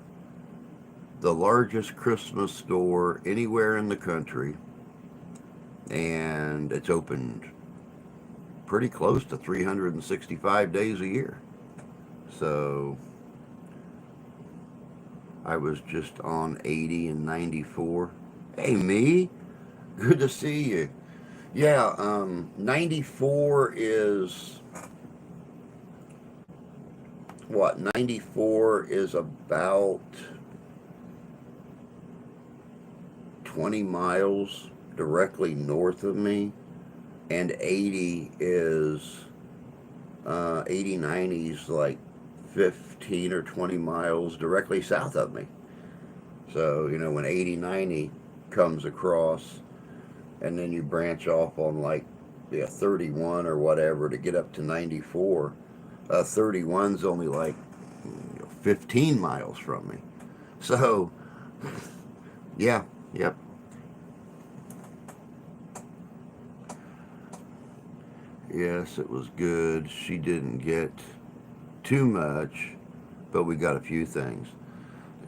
A: the largest Christmas store anywhere in the country, and it's opened pretty close to 365 days a year. So I was just on 80 and 94. Hey, me, good to see you. Yeah, 94 is what? 94 is about 20 miles directly north of me, and 80 is 80, 90 is like 15 or 20 miles directly south of me. So, when 80, 90 comes across, and then you branch off on like 31 or whatever to get up to 94. 31's only like 15 miles from me. So, yeah, yep. Yes, it was good. She didn't get too much, but we got a few things.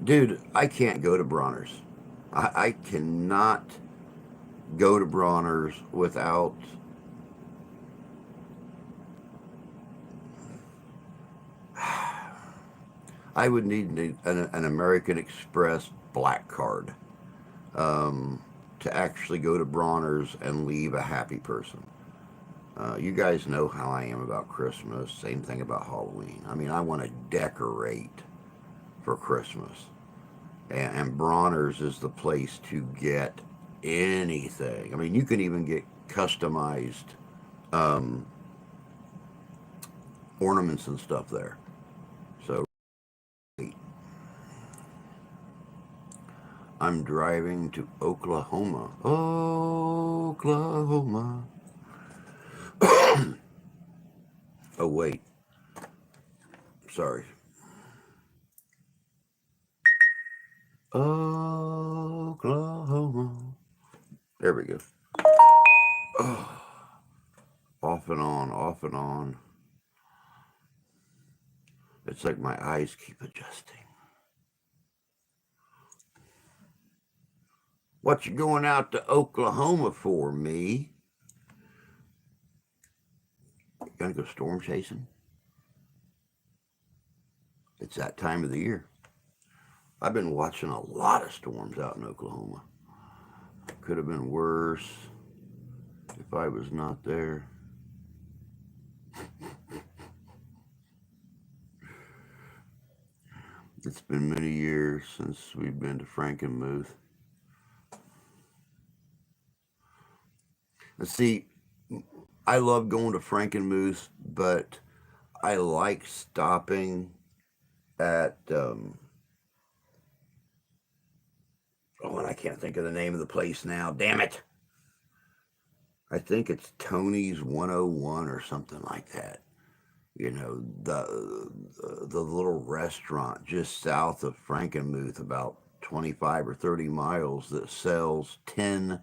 A: Dude, I can't go to Bronner's. I cannot go to Bronner's without I would need an American Express black card to actually go to Bronner's and leave a happy person. You guys know how I am about Christmas. Same thing about Halloween. I mean, I want to decorate for Christmas. And Bronner's is the place to get anything. I mean, you can even get customized um, ornaments and stuff there. So I'm driving to Oklahoma. Oklahoma. Oh, wait. Sorry. Oklahoma. There we go. Oh, off and on, off and on. It's like my eyes keep adjusting. What you going out to Oklahoma for, me? You gonna go storm chasing? It's that time of the year. I've been watching a lot of storms out in Oklahoma. Could have been worse if I was not there. It's been many years since we've been to Frankenmuth. And see, I love going to Frankenmuth, but I like stopping at oh, and I can't think of the name of the place now. Damn it! I think it's Tony's 101 or something like that. You know, the little restaurant just south of Frankenmuth, about 25 or 30 miles, that sells 10,000,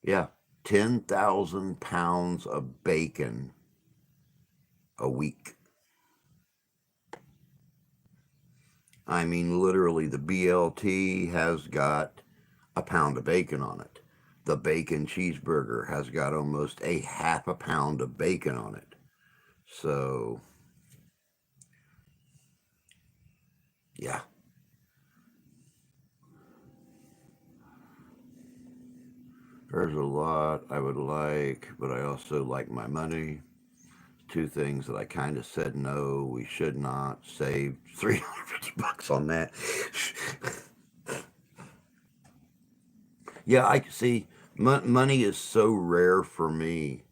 A: yeah, 10,000 pounds of bacon a week. I mean, literally, the BLT has got a pound of bacon on it. The bacon cheeseburger has got almost a half a pound of bacon on it. So, yeah, there's a lot I would like, but I also like my money. Two things that I kind of said no, we should not save $350 on that. Yeah, I see. Money is so rare for me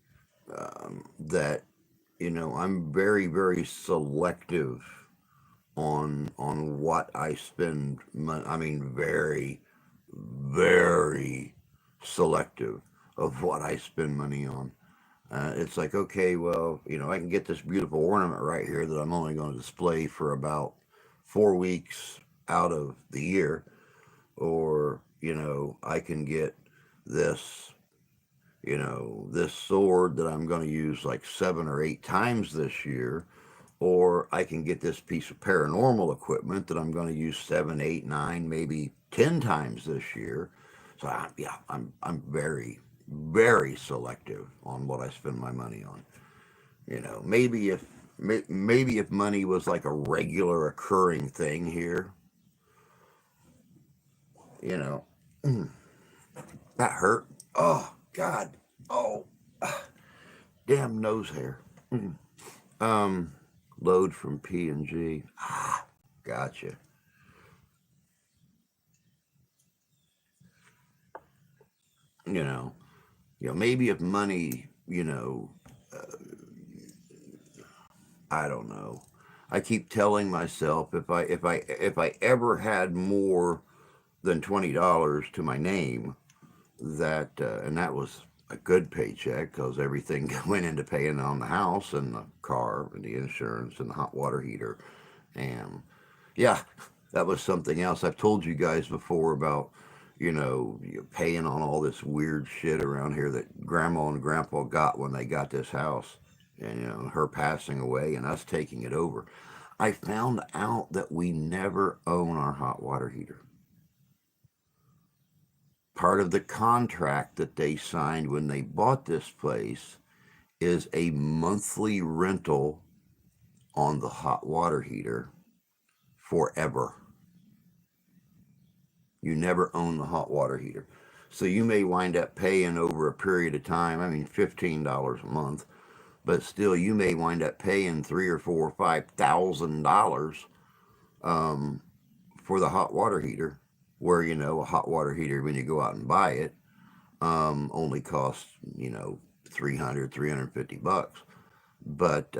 A: that I'm very, very selective on what I spend. I mean, very, very selective of what I spend money on. It's like, okay, well, I can get this beautiful ornament right here that I'm only going to display for about 4 weeks out of the year, or I can get this this sword that I'm going to use like 7 or 8 times this year, or I can get this piece of paranormal equipment that I'm going to use 7, 8, 9, maybe 10 times this year. So yeah, I'm very, very selective on what I spend my money on. Maybe if money was like a regular occurring thing here, you know, that hurt. Oh God. Oh, damn nose hair. Um, load from P&G. Ah, gotcha. You know, maybe if money, I don't know. I keep telling myself if I ever had more than $20 to my name, that and that was a good paycheck because everything went into paying on the house and the car and the insurance and the hot water heater, and yeah, that was something else. I've told you guys before about paying on all this weird shit around here that grandma and grandpa got when they got this house, and her passing away and us taking it over. I found out that we never own our hot water heater. Part of the contract that they signed when they bought this place is a monthly rental on the hot water heater forever. You never own the hot water heater. So you may wind up paying over a period of time, I mean $15 a month, but still you may wind up paying 3 or 4 or 5 thousand dollars for the hot water heater. where, a hot water heater, when you go out and buy it, only costs, 300, $350. But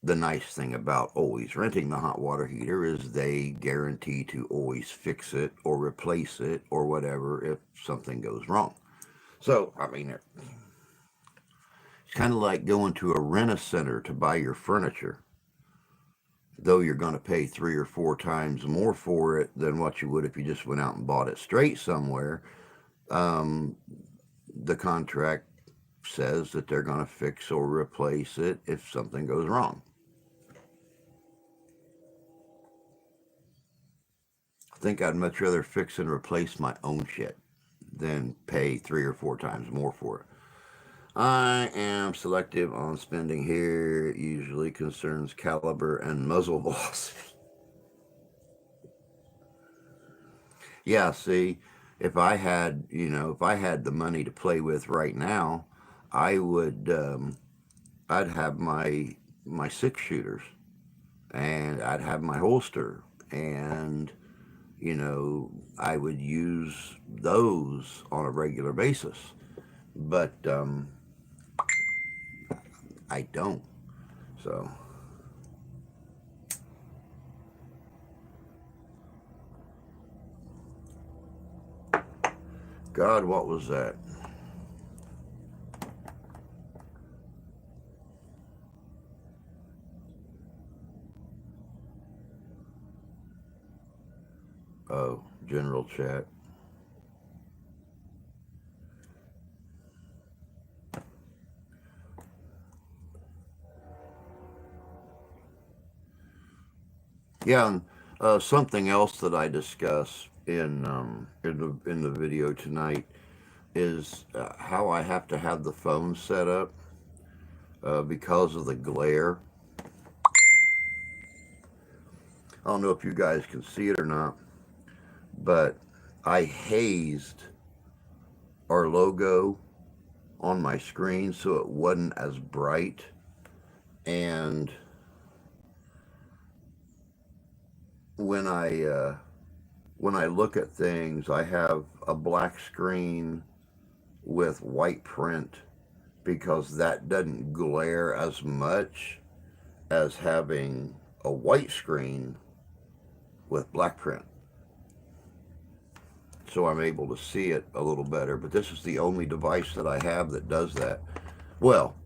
A: the nice thing about always renting the hot water heater is they guarantee to always fix it or replace it or whatever if something goes wrong. So, I mean, it's kind of like going to a rent-a-center to buy your furniture, though you're going to pay 3 or 4 times more for it than what you would if you just went out and bought it straight somewhere. Um, the contract says that they're going to fix or replace it if something goes wrong. I think I'd much rather fix and replace my own shit than pay 3 or 4 times more for it. I am selective on spending here. It usually concerns caliber and muzzle velocity. Yeah, see, if I had the money to play with right now, I would, I'd have my 6 shooters, and I'd have my holster, and I would use those on a regular basis. But I don't. So, God, what was that? Oh, general chat. Yeah, and something else that I discuss in the video tonight is how I have to have the phone set up because of the glare. I don't know if you guys can see it or not, but I hazed our logo on my screen so it wasn't as bright. And when I uh, when I look at things, I have a black screen with white print because that doesn't glare as much as having a white screen with black print. So I'm able to see it a little better. But this is the only device that I have that does that. Well,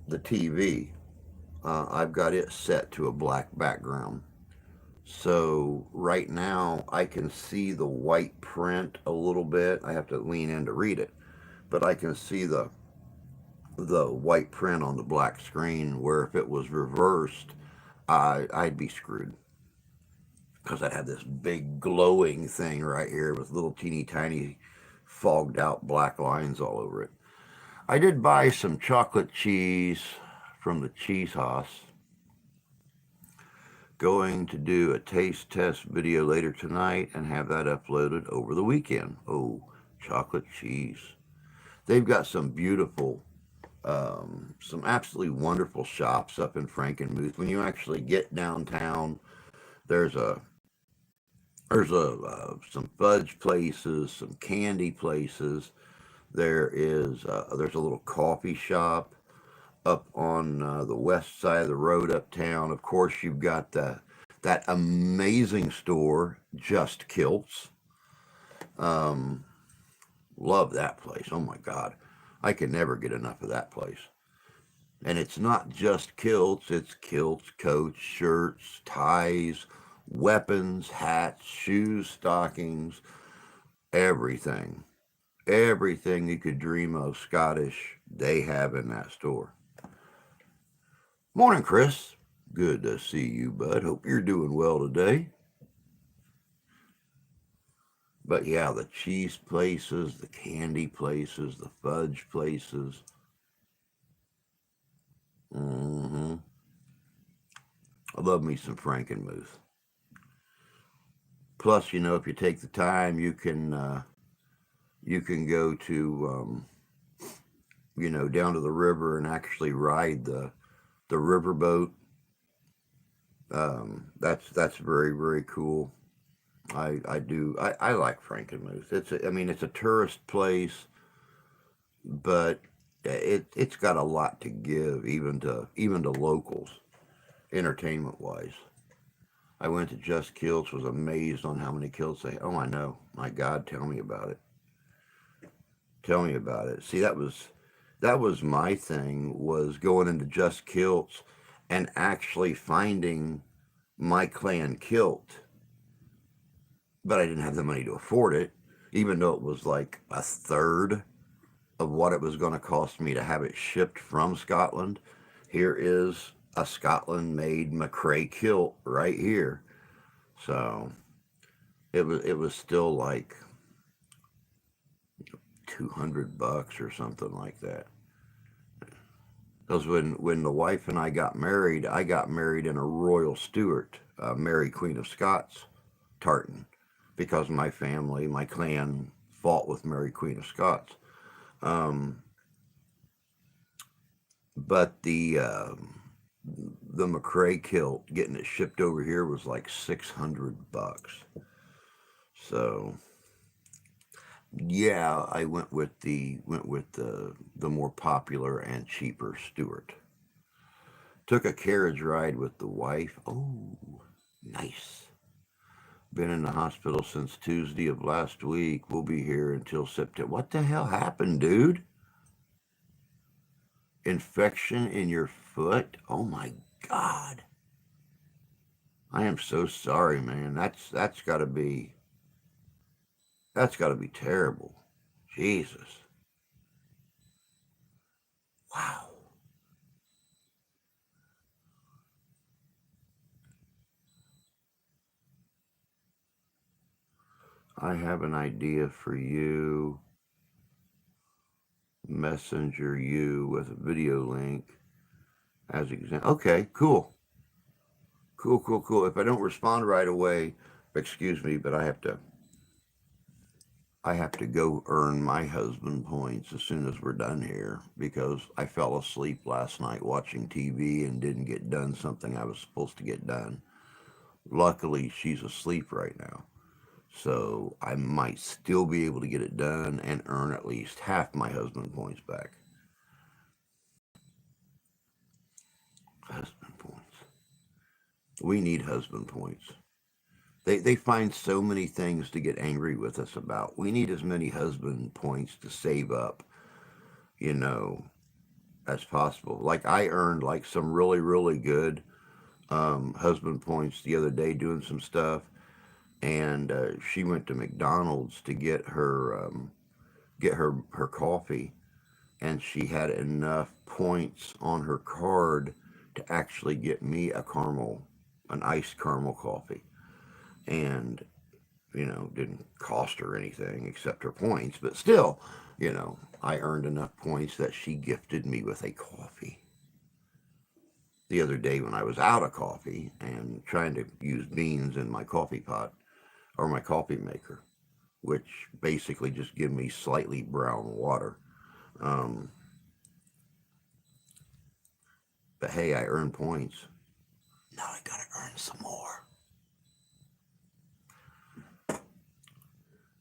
A: the TV, I've got it set to a black background. So right now I can see the white print a little bit. I have to lean in to read it, but I can see the white print on the black screen. Where if it was reversed, I'd be screwed because I had this big glowing thing right here with little teeny tiny fogged out black lines all over it. I did buy some chocolate cheese from the cheese house. Going to do a taste test video later tonight and have that uploaded over the weekend. Oh, chocolate cheese. They've got some beautiful, some absolutely wonderful shops up in Frankenmuth. When you actually get downtown, there's a some fudge places, some candy places. There's a little coffee shop up on the west side of the road uptown. Of course, you've got that amazing store, Just Kilts. Um, love that place. Oh my God, I can never get enough of that place. And it's not just kilts; it's kilts, coats, shirts, ties, weapons, hats, shoes, stockings, everything. Everything you could dream of Scottish, they have in that store. Morning, Chris. Good to see you, bud. Hope you're doing well today. But yeah, the cheese places, the candy places, the fudge places. hmm I love me some Frankenmuth. Plus, if you take the time, you can go to down to the river and actually ride the riverboat. That's very very cool. I do. I like Frankenmuth. I mean, it's a tourist place, but it's got a lot to give, even to locals, entertainment wise. I went to Just Kilts, was amazed on how many kilts they. Oh, I know. My God, tell me about it. Tell me about it. See, that was my thing, was going into Just Kilts and actually finding my clan kilt, but I didn't have the money to afford it, even though it was like a third of what it was going to cost me to have it shipped from Scotland. Here is a Scotland made McCrae kilt right here. So it was still like $200 or something like that. Because when the wife and I got married in a Royal Stuart, Mary Queen of Scots tartan, because my family, my clan, fought with Mary Queen of Scots. Um, but the McCrae kilt, getting it shipped over here was like $600. So yeah, I went with the more popular and cheaper Stuart. Took a carriage ride with the wife. Oh, nice. Been in the hospital since Tuesday of last week. We'll be here until September. What the hell happened, dude? Infection in your foot? Oh my God. I am so sorry, man. That's got to be terrible. Jesus. Wow. I have an idea for you. Messenger you with a video link as example. Okay, cool. Cool, cool, cool. If I don't respond right away, excuse me, but I have to go earn my husband points as soon as we're done here, because I fell asleep last night watching TV and didn't get done something I was supposed to get done. Luckily, she's asleep right now. So I might still be able to get it done and earn at least half my husband points back. Husband points. We need husband points. They find so many things to get angry with us about. We need as many husband points to save up, you know, as possible. Like I earned like some really, really good husband points the other day doing some stuff, and she went to McDonald's to get her coffee, and she had enough points on her card to actually get me an iced caramel coffee, and didn't cost her anything except her points, but still, I earned enough points that she gifted me with a coffee the other day when I was out of coffee and trying to use beans in my coffee pot or my coffee maker, which basically just give me slightly brown water. Um, but hey, I earned points. Now I gotta earn some more.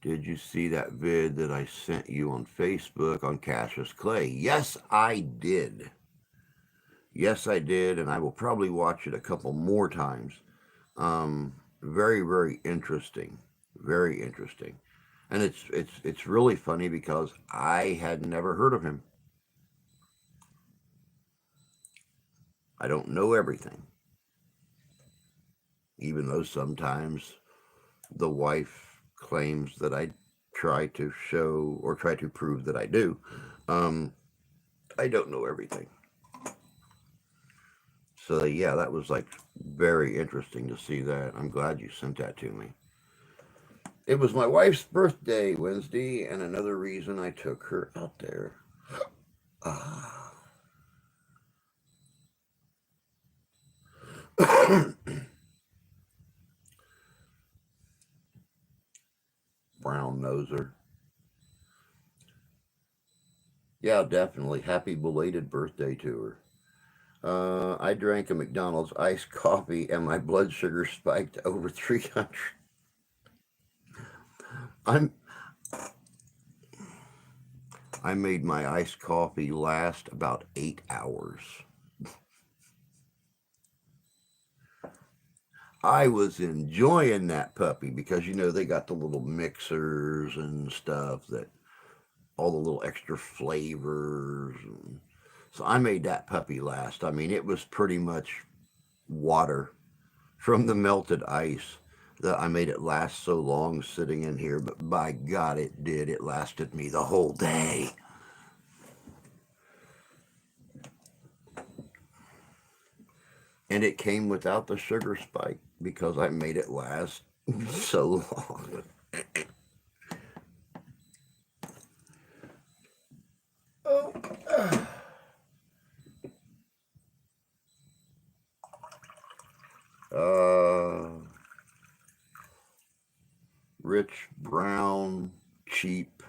A: Did you see that vid that I sent you on Facebook on Cassius Clay? Yes, I did. Yes, I did, and I will probably watch it a couple more times. Very, very interesting. Very interesting. And it's really funny because I had never heard of him. I don't know everything, even though sometimes the wife claims that I try to show or try to prove that I do. Um, I don't know everything. So yeah, that was like very interesting to see that. I'm glad you sent that to me. It was my wife's birthday Wednesday, and another reason I took her out there. Ah. Brown noser. Yeah, definitely. Happy belated birthday to her. I drank a McDonald's iced coffee and my blood sugar spiked over 300. I'm I made my iced coffee last about 8 hours. I was enjoying that puppy because they got the little mixers and stuff, that all the little extra flavors. And so I made that puppy last. I mean, it was pretty much water from the melted ice that I made it last so long sitting in here. But by God, it did. It lasted me the whole day. And it came without the sugar spike because I made it last so long. Uh, Rich, brown, cheap.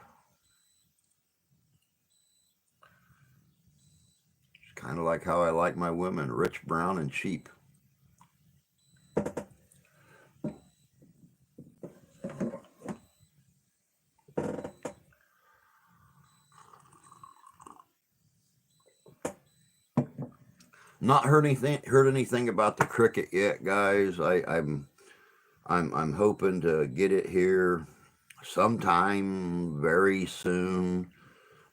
A: It's kind of like how I like my women: rich, brown, and cheap. Not heard anything about the cricket yet, guys. I'm hoping to get it here sometime very soon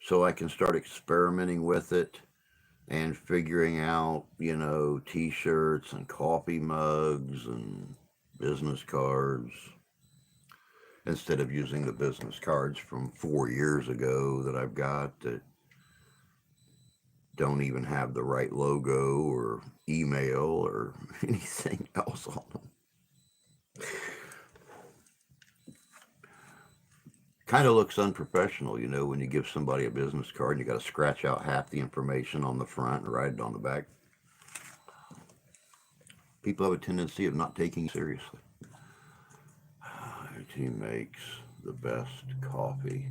A: so I can start experimenting with it and figuring out, t-shirts and coffee mugs and business cards instead of using the business cards from 4 years ago that I've got that don't even have the right logo or email or anything else on them. Kind of looks unprofessional, when you give somebody a business card and you got to scratch out half the information on the front and write it on the back. People have a tendency of not taking it seriously. He makes the best coffee.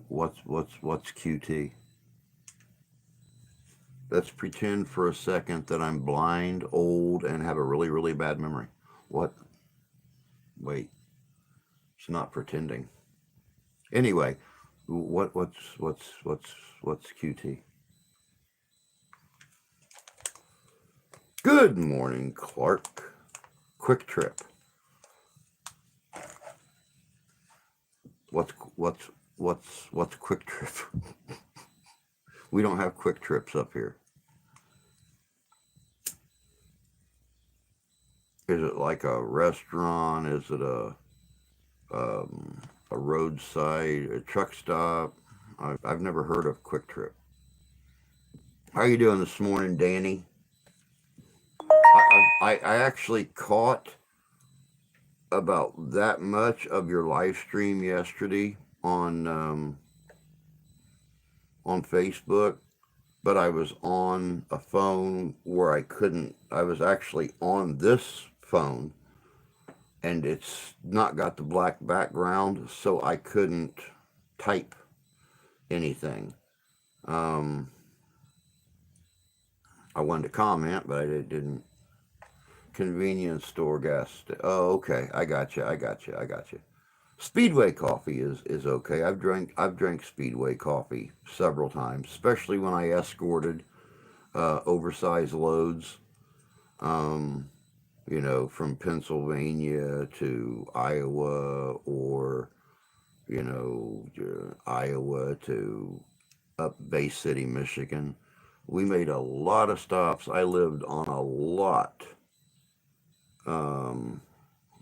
A: What's QT? Let's pretend for a second that I'm blind, old, and have a really, really bad memory. What? Wait, it's not pretending. Anyway, what's QT? Good morning, Clark. Quick Trip. What's Quick Trip? We don't have Quick Trips up here. Is it like a restaurant? Is it a roadside, a truck stop? I've never heard of Quick Trip. How you doing this morning, Danny? I actually caught about that much of your live stream yesterday on Facebook, but I was on a phone where I couldn't. I was actually on this phone, and it's not got the black background, so I couldn't type anything. Um, I wanted to comment, but I didn't. Convenience store Oh, okay. I got you. I got you. I got you. Speedway coffee is okay. I've drank Speedway coffee several times, especially when I escorted oversized loads. Um, from Pennsylvania to Iowa, or Iowa to up Bay City, Michigan. We made a lot of stops. Um,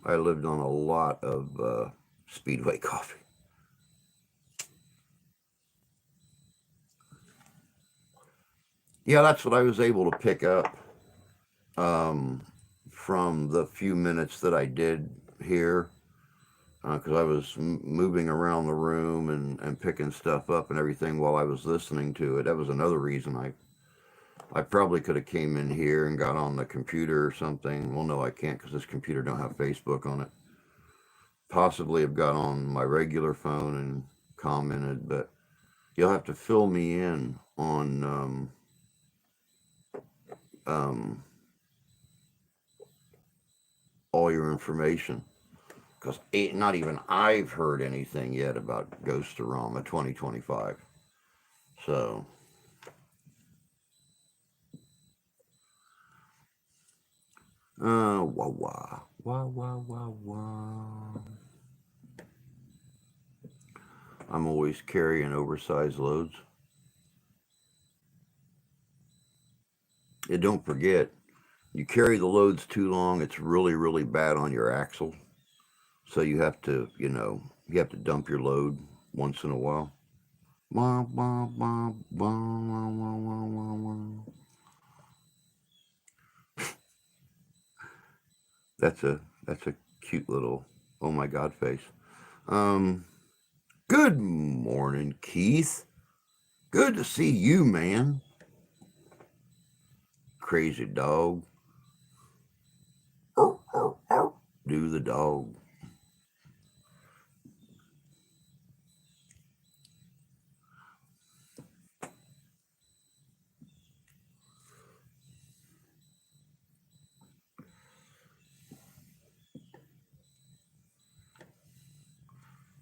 A: I lived on a lot of Speedway coffee. Yeah, that's what I was able to pick up um, from the few minutes that I did here, because I was moving around the room and picking stuff up and everything while I was listening to it. That was another reason I probably could have came in here and got on the computer or something. Well, no, I can't because this computer don't have Facebook on it. Possibly have got on my regular phone and commented, but you'll have to fill me in on um, all your information, because not even I've heard anything yet about Ghost-O-Rama 2025. So, wah wah. Wah wah wah wah. I'm always carrying oversized loads. And don't forget, you carry the loads too long, it's really, really bad on your axle. So you have to, you have to dump your load once in a while. Wah, wah, wah, wah, wah, wah, wah, wah. That's a cute little oh my god face. Um, Good morning, Keith. Good to see you, man. Crazy dog. Do the dog.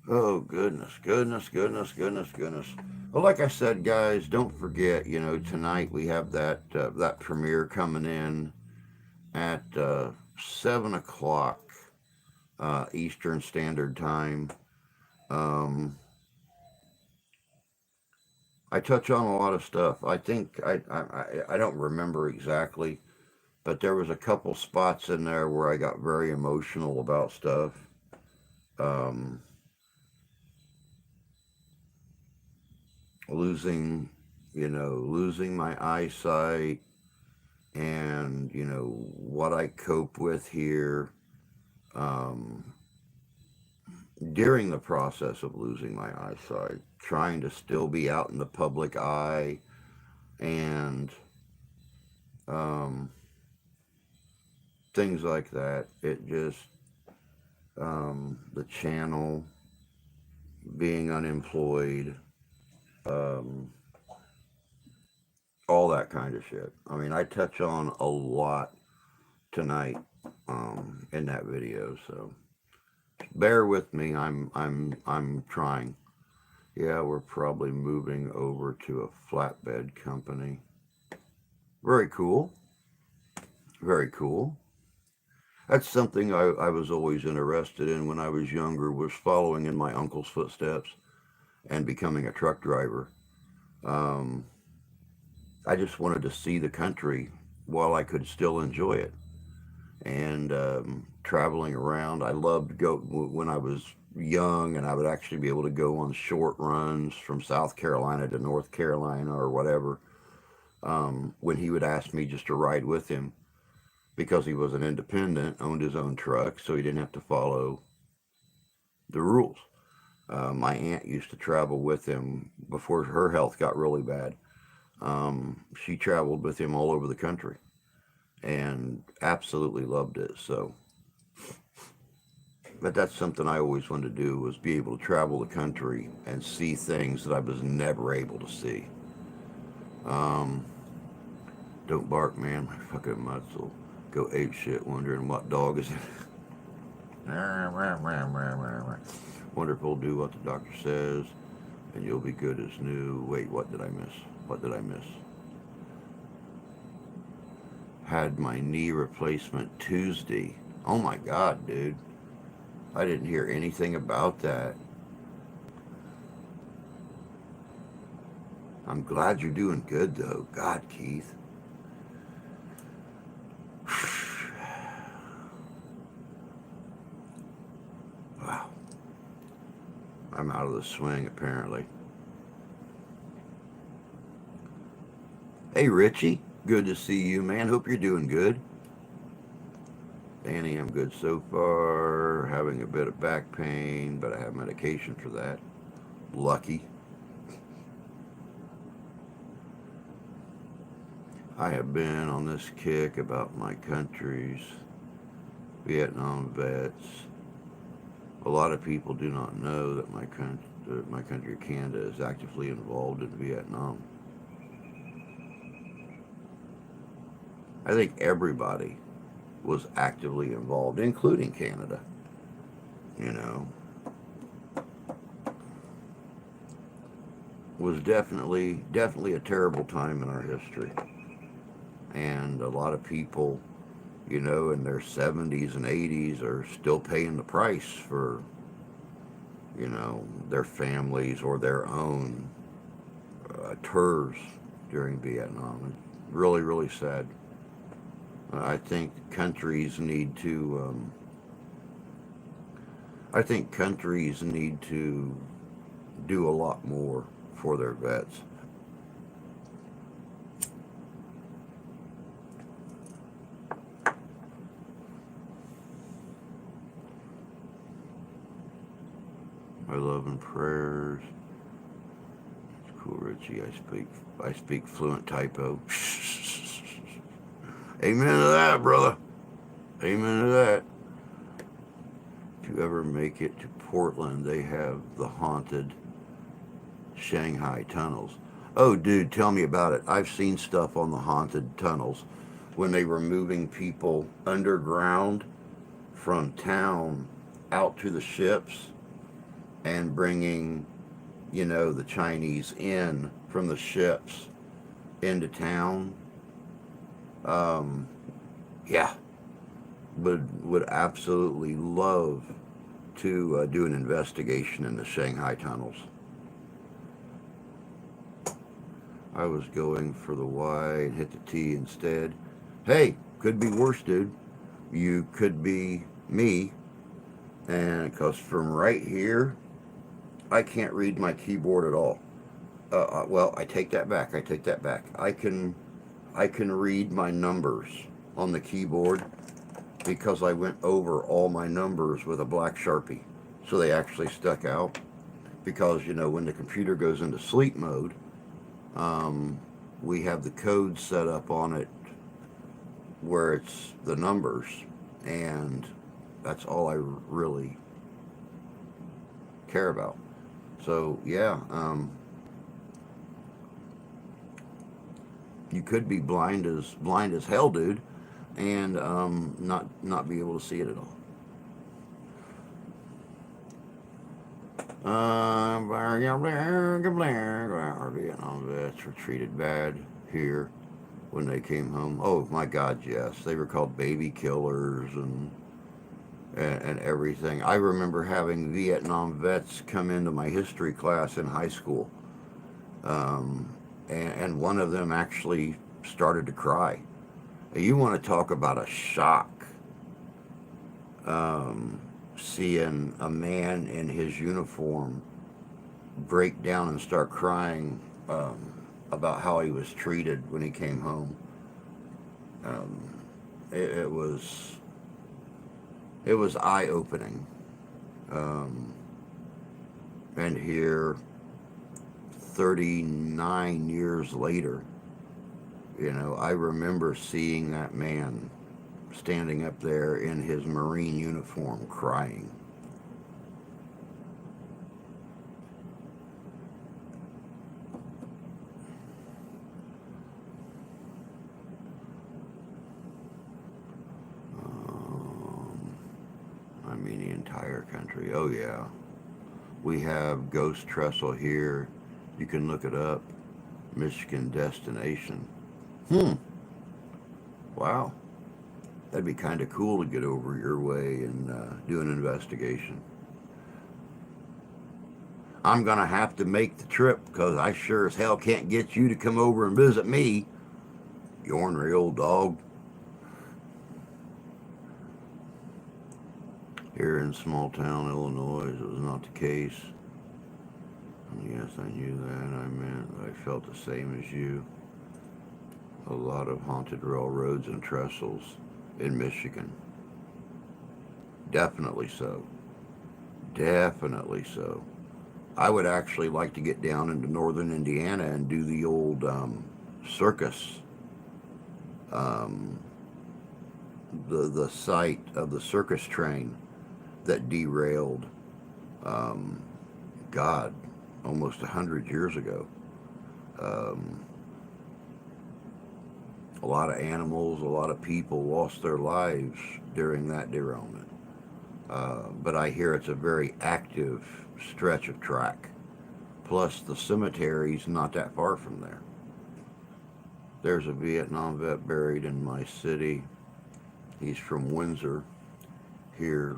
A: Oh goodness, goodness, goodness, goodness, goodness. Well, like I said, guys, don't forget. Tonight we have that premiere coming in at 7 o'clock Eastern Standard Time. Um, I touch on a lot of stuff. I think I don't remember exactly, but there was a couple spots in there where I got very emotional about stuff. Um, losing, losing my eyesight, and what I cope with here um, during the process of losing my eyesight, trying to still be out in the public eye, and um, things like that. It just the channel, being unemployed, um, all that kind of shit. I mean, I touch on a lot tonight in that video, so bear with me. I'm trying. Yeah, we're probably moving over to a flatbed company. Very cool. Very cool. That's something I was always interested in when I was younger, was following in my uncle's footsteps and becoming a truck driver. Um, I just wanted to see the country while I could still enjoy it. And traveling around, I loved to go when I was young, and I would actually be able to go on short runs from South Carolina to North Carolina or whatever. When he would ask me just to ride with him, because he was an independent, owned his own truck, so he didn't have to follow the rules. My aunt used to travel with him before her health got really bad. She traveled with him all over the country and absolutely loved it. So, but that's something I always wanted to do, was be able to travel the country and see things that I was never able to see. Um, don't bark, man. My fucking mutts will go ape shit wondering what dog is it. Wonderful, do what the doctor says, and you'll be good as new. Wait, what did I miss? What did I miss? Had my knee replacement Tuesday. Oh my god, dude. I didn't hear anything about that. I'm glad you're doing good, though. God, Keith. Wow. I'm out of the swing, apparently. Hey, Richie. Good to see you, man. Hope you're doing good. Danny, I'm good so far. Having a bit of back pain, but I have medication for that. Lucky. I have been on this kick about my country's Vietnam vets. A lot of people do not know that my country, Canada, is actively involved in Vietnam. I think everybody was actively involved, including Canada. You know, was definitely a terrible time in our history, and a lot of people, you know, in their 70s and 80s are still paying the price for, you know, their families or their own tours during Vietnam. It's really sad. I think countries need to. I think countries need to do a lot more for their vets. My love and prayers. It's cool, Richie. I speak fluent typo. Amen to that, brother. Amen to that. If you ever make it to Portland, they have the haunted Shanghai tunnels. Oh, dude, tell me about it. I've seen stuff on the haunted tunnels when they were moving people underground from town out to the ships and bringing, you know, the Chinese in from the ships into town. Um, yeah, would absolutely love to do an investigation in the Shanghai tunnels. I was going for the Y and hit the T instead. Hey, could be worse, dude. You could be me, and because from right here, I can't read my keyboard at all. Well, I take that back. I take that back. I can read my numbers on the keyboard because I went over all my numbers with a black Sharpie, so they actually stuck out. Because, you know, when the computer goes into sleep mode, we have the code set up on it where it's the numbers, and that's all I really care about. So yeah, you could be blind as hell, dude, and not be able to see it at all. Our Vietnam vets were treated bad here when they came home. Oh my God, yes, they were called baby killers and everything. I remember having Vietnam vets come into my history class in high school, um, and one of them actually started to cry. You want to talk about a shock, seeing a man in his uniform break down and start crying about how he was treated when he came home. Um, it was eye opening. Um, and here, 39 years later, you know, I remember seeing that man standing up there in his Marine uniform crying. Um, I mean, the entire country. Oh, yeah. We have Ghost Trestle here. You can look it up. Michigan destination. Hmm. Wow. That'd be kind of cool to get over your way and do an investigation. I'm going to have to make the trip because I sure as hell can't get you to come over and visit me, you ornery old dog. Here in small town Illinois, it was not the case. And yes, I knew that. I meant I felt the same as you. A lot of haunted railroads and trestles in Michigan. Definitely so. Definitely so. I would actually like to get down into northern Indiana and do the old circus, um, the site of the circus train that derailed, um, God, almost 100 years ago. Um, A lot of animals, a lot of people lost their lives during that derailment. But I hear it's a very active stretch of track. Plus, the cemetery's not that far from there. There's a Vietnam vet buried in my city. He's from Windsor. Here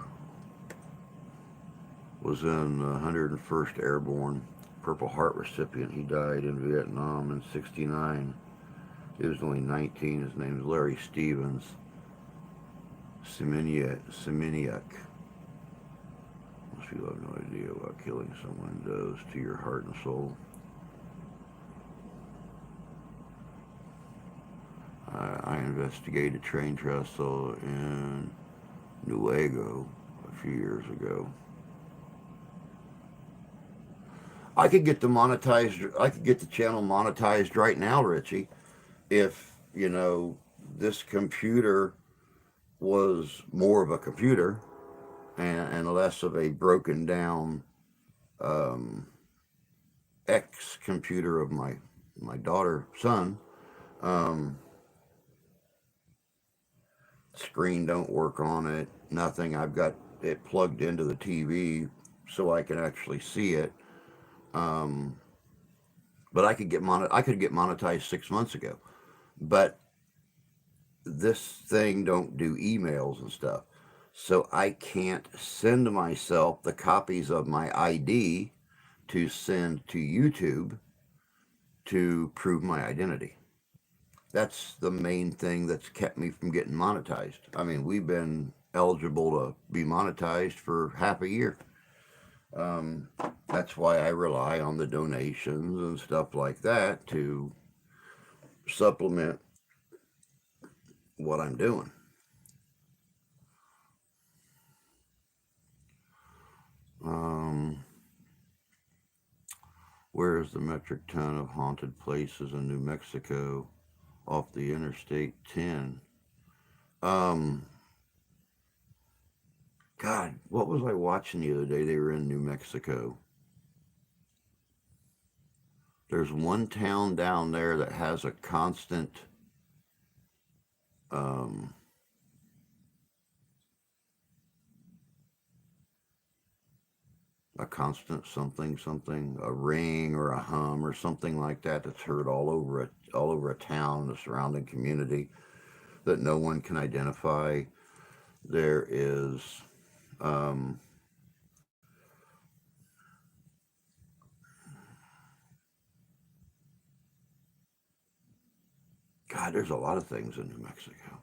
A: was in 101st Airborne, Purple Heart recipient. He died in Vietnam in '69. He was only 19. His name is Larry Stevens. Siminiak. Most people have no idea what killing someone does to your heart and soul. I investigated train trestle in Nuevo a few years ago. I could get the monetized. I could get the channel monetized right now, Richie, if this computer was more of a computer and less of a broken down um, ex computer of my daughter son. Um, Screen don't work on it. Nothing. I've got it plugged into the TV so I can actually see it. Um, but I could get monetized 6 months ago. But this thing don't do emails and stuff. So I can't send myself the copies of my ID to send to YouTube to prove my identity. That's the main thing that's kept me from getting monetized. I mean, we've been eligible to be monetized for half a year. Um, that's why I rely on the donations and stuff like that to supplement what I'm doing. Um, where is the metric ton of haunted places in New Mexico off the Interstate 10? Um, God, what was I watching the other day? They were in New Mexico. There's one town down there that has um, a constant something, a ring or a hum or something like that that's heard all over a town, the surrounding community that no one can identify. There is, um, God, there's a lot of things in New Mexico.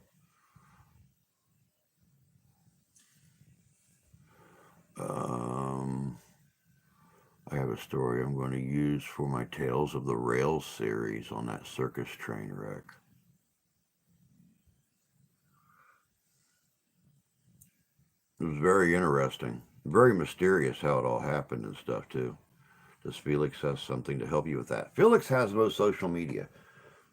A: Um, I have a story I'm going to use for my Tales of the Rails series on that circus train wreck. It was very interesting, very mysterious how it all happened and stuff too. Does Felix have something to help you with that? Felix has no social media,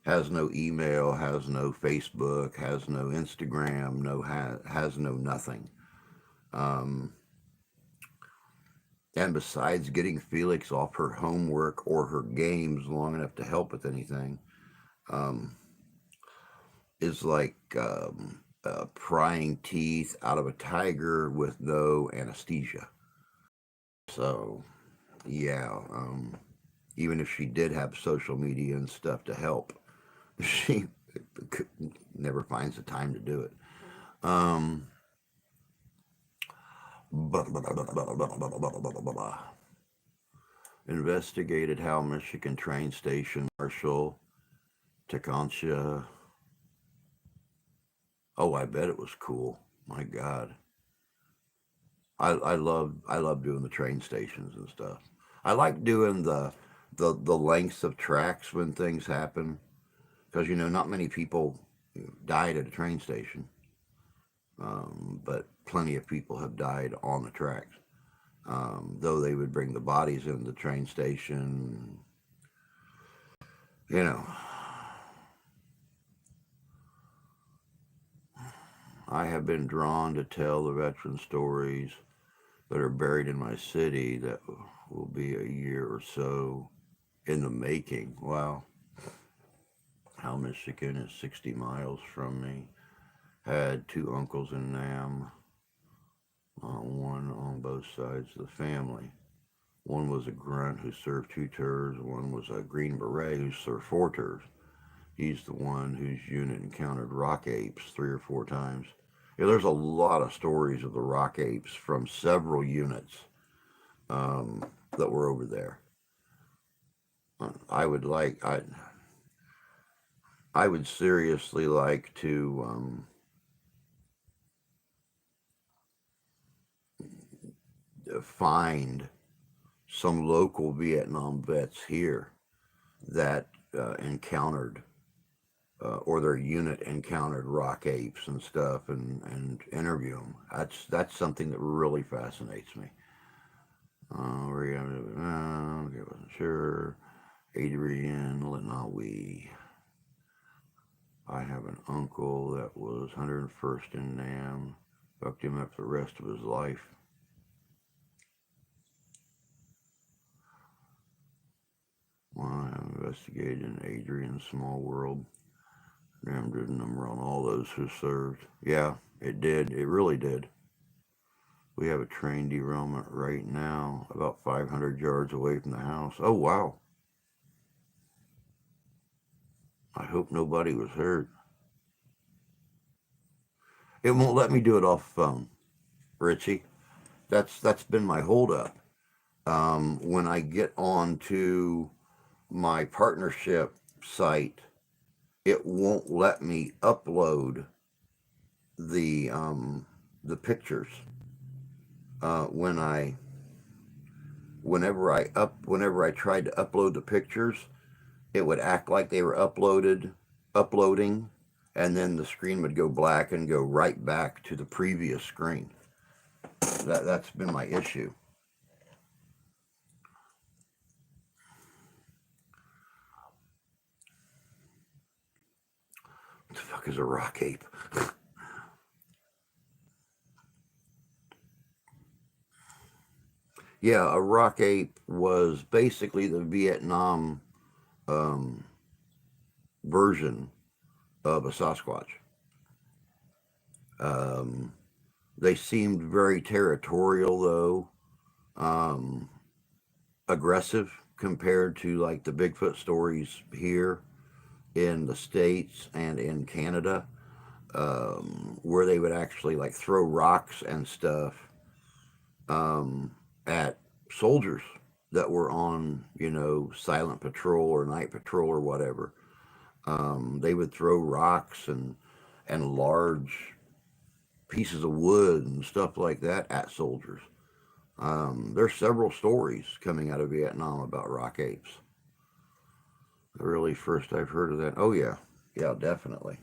A: has no email, has no Facebook, has no Instagram, has no nothing. Um, and besides getting Felix off her homework or her games long enough to help with anything, um, is like prying teeth out of a tiger with no anesthesia. So, yeah, even if she did have social media and stuff to help, she never finds the time to do it. Um, Investigated how Michigan train station Marshall Tecumseh. Oh, I bet it was cool. My God, I love doing the train stations and stuff. I like doing the lengths of tracks when things happen because not many people died at a train station, but plenty of people have died on the tracks. Though they would bring the bodies in the train station, you know, I have been drawn to tell the veteran stories that are buried in my city that will be a year or so in the making. Wow, how many Michigan is 60 miles from me. Had two uncles in Nam, one on both sides of the family. One was a grunt who served 2 tours. One was a Green Beret who served 4 tours. He's the one whose unit encountered rock apes 3 or 4 times. Yeah, there's a lot of stories of the rock apes from several units um, that were over there. I would like I would seriously like to find some local Vietnam vets here that encountered or their unit encountered rock apes and stuff, and interview them. That's something that really fascinates me. Okay, I wasn't sure. Adrian Lenawi. I have an uncle that was 101st in Nam. Fucked him up the rest of his life. Well, I investigated in Adrian's small world. Damn, did a number on all those who served. Yeah, it did. It really did. We have a train derailment right now, about 500 yards away from the house. Oh, wow. I hope nobody was hurt. It won't let me do it off phone, Richie. That's been my holdup. When I get on to my partnership site, it won't let me upload the pictures. When I whenever I tried to upload the pictures, it would act like they were uploading, and then the screen would go black and go right back to the previous screen. That's been my issue. What the fuck is a rock ape? Yeah, a rock ape was basically the Vietnam um, version of a Sasquatch. Um, they seemed very territorial, though, um, aggressive compared to like the Bigfoot stories here in the States and in Canada, where they would actually like throw rocks and stuff at soldiers that were on, silent patrol or night patrol or whatever. They would throw rocks and large pieces of wood and stuff like that at soldiers. There's several stories coming out of Vietnam about rock apes. The really first I've heard of that. Oh yeah, yeah, definitely.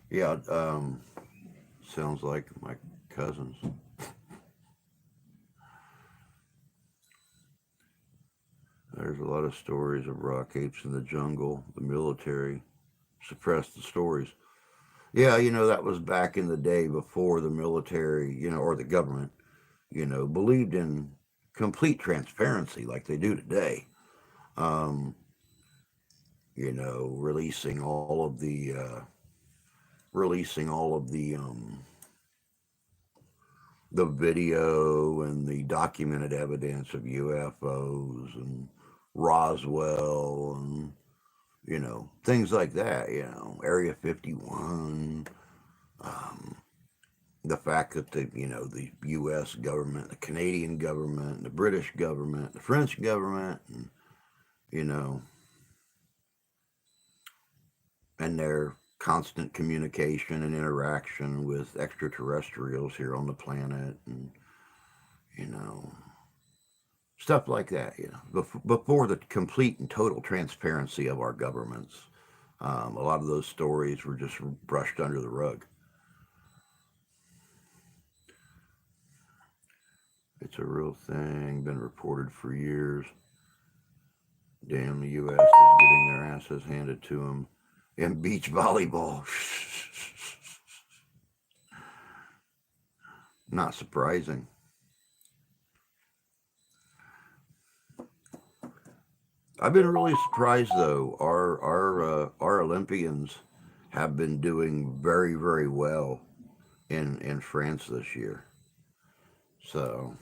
A: Yeah, sounds like my cousins. There's a lot of stories of rock apes in the jungle. The military suppressed the stories. Yeah, that was back in the day before the military, or the government, believed in complete transparency like they do today. Um, releasing all of the video and the documented evidence of UFOs and Roswell and things like that. Area 51. Um, the fact that the U.S. government, the Canadian government, the British government, the French government, and you know, and their constant communication and interaction with extraterrestrials here on the planet, and you know, stuff like that. Before the complete and total transparency of our governments, a lot of those stories were just brushed under the rug. It's a real thing, been reported for years. Damn, the U.S. is getting their asses handed to them in beach volleyball. Not surprising. I've been really surprised though. Our Olympians have been doing very very well in France this year. So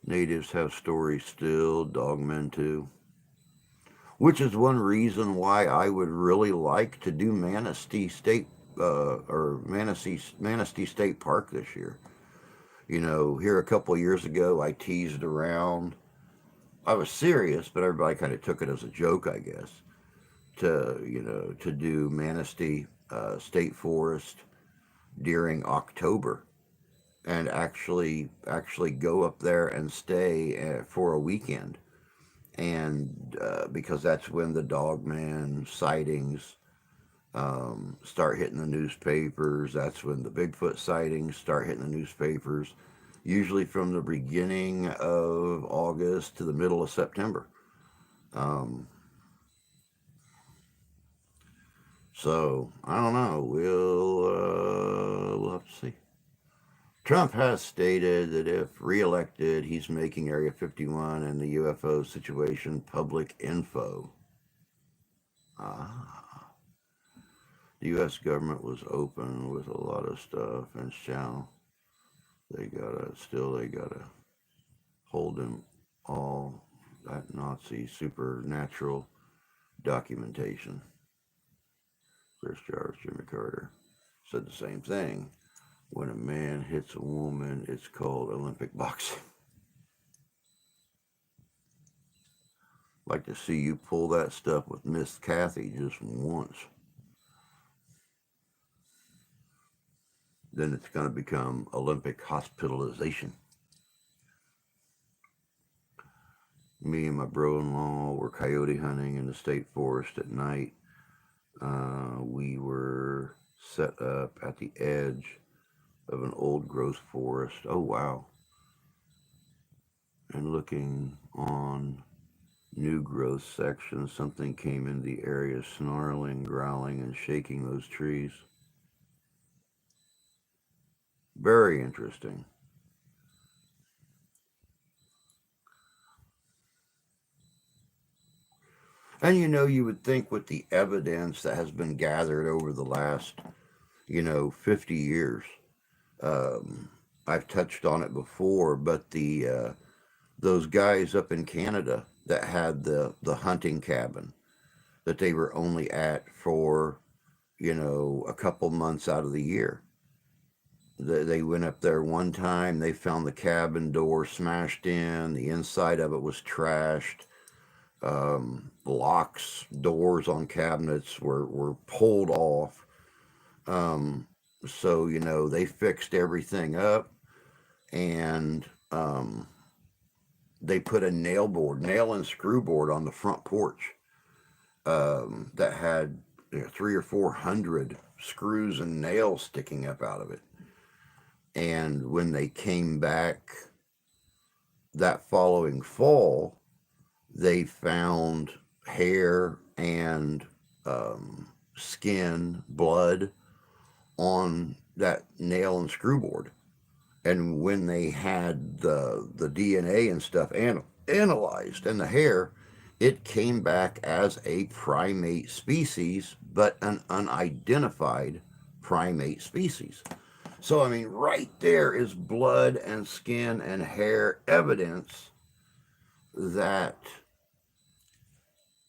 A: natives have stories still, dogmen too. Which is one reason why I would really like to do Manistee State or Manistee State Park this year. You know, here a couple of years ago, I teased around. I was serious, but everybody kind of took it as a joke, I guess. To do Manistee State Forest during October and actually go up there and stay for a weekend, and because that's when the dogman sightings start hitting the newspapers. That's when the Bigfoot sightings start hitting the newspapers, usually from the beginning of August to the middle of September. Um, so I don't know. We'll have to see. Trump has stated that if reelected, he's making Area 51 and the UFO situation public info. Ah, the U.S. government was open with a lot of stuff, and shall they gotta hold him all that Nazi supernatural documentation. Chris Jarvis, Jimmy Carter said the same thing. When a man hits a woman, it's called Olympic boxing. Like to see you pull that stuff with Miss Kathy just once. Then it's going to become Olympic hospitalization. Me and my bro-in-law were coyote hunting in the state forest at night. We were set up at the edge of an old growth forest. Oh, wow. And looking on new growth sections, something came in the area, snarling, growling, and shaking those trees. Very interesting. And you would think with the evidence that has been gathered over the last, 50 years, um, I've touched on it before, but those guys up in Canada that had the hunting cabin that they were only at for, a couple months out of the year. They went up there one time, they found the cabin door smashed in, the inside of it was trashed. Locks, doors on cabinets were pulled off. Um, so, they fixed everything up, and they put a nail and screw board on the front porch that had 300 or 400 screws and nails sticking up out of it. And when they came back that following fall, they found hair and skin, blood on that nail and screw board. And when they had the DNA and stuff analyzed and the hair, it came back as a primate species, but an unidentified primate species. So, I mean, right there is blood and skin and hair evidence that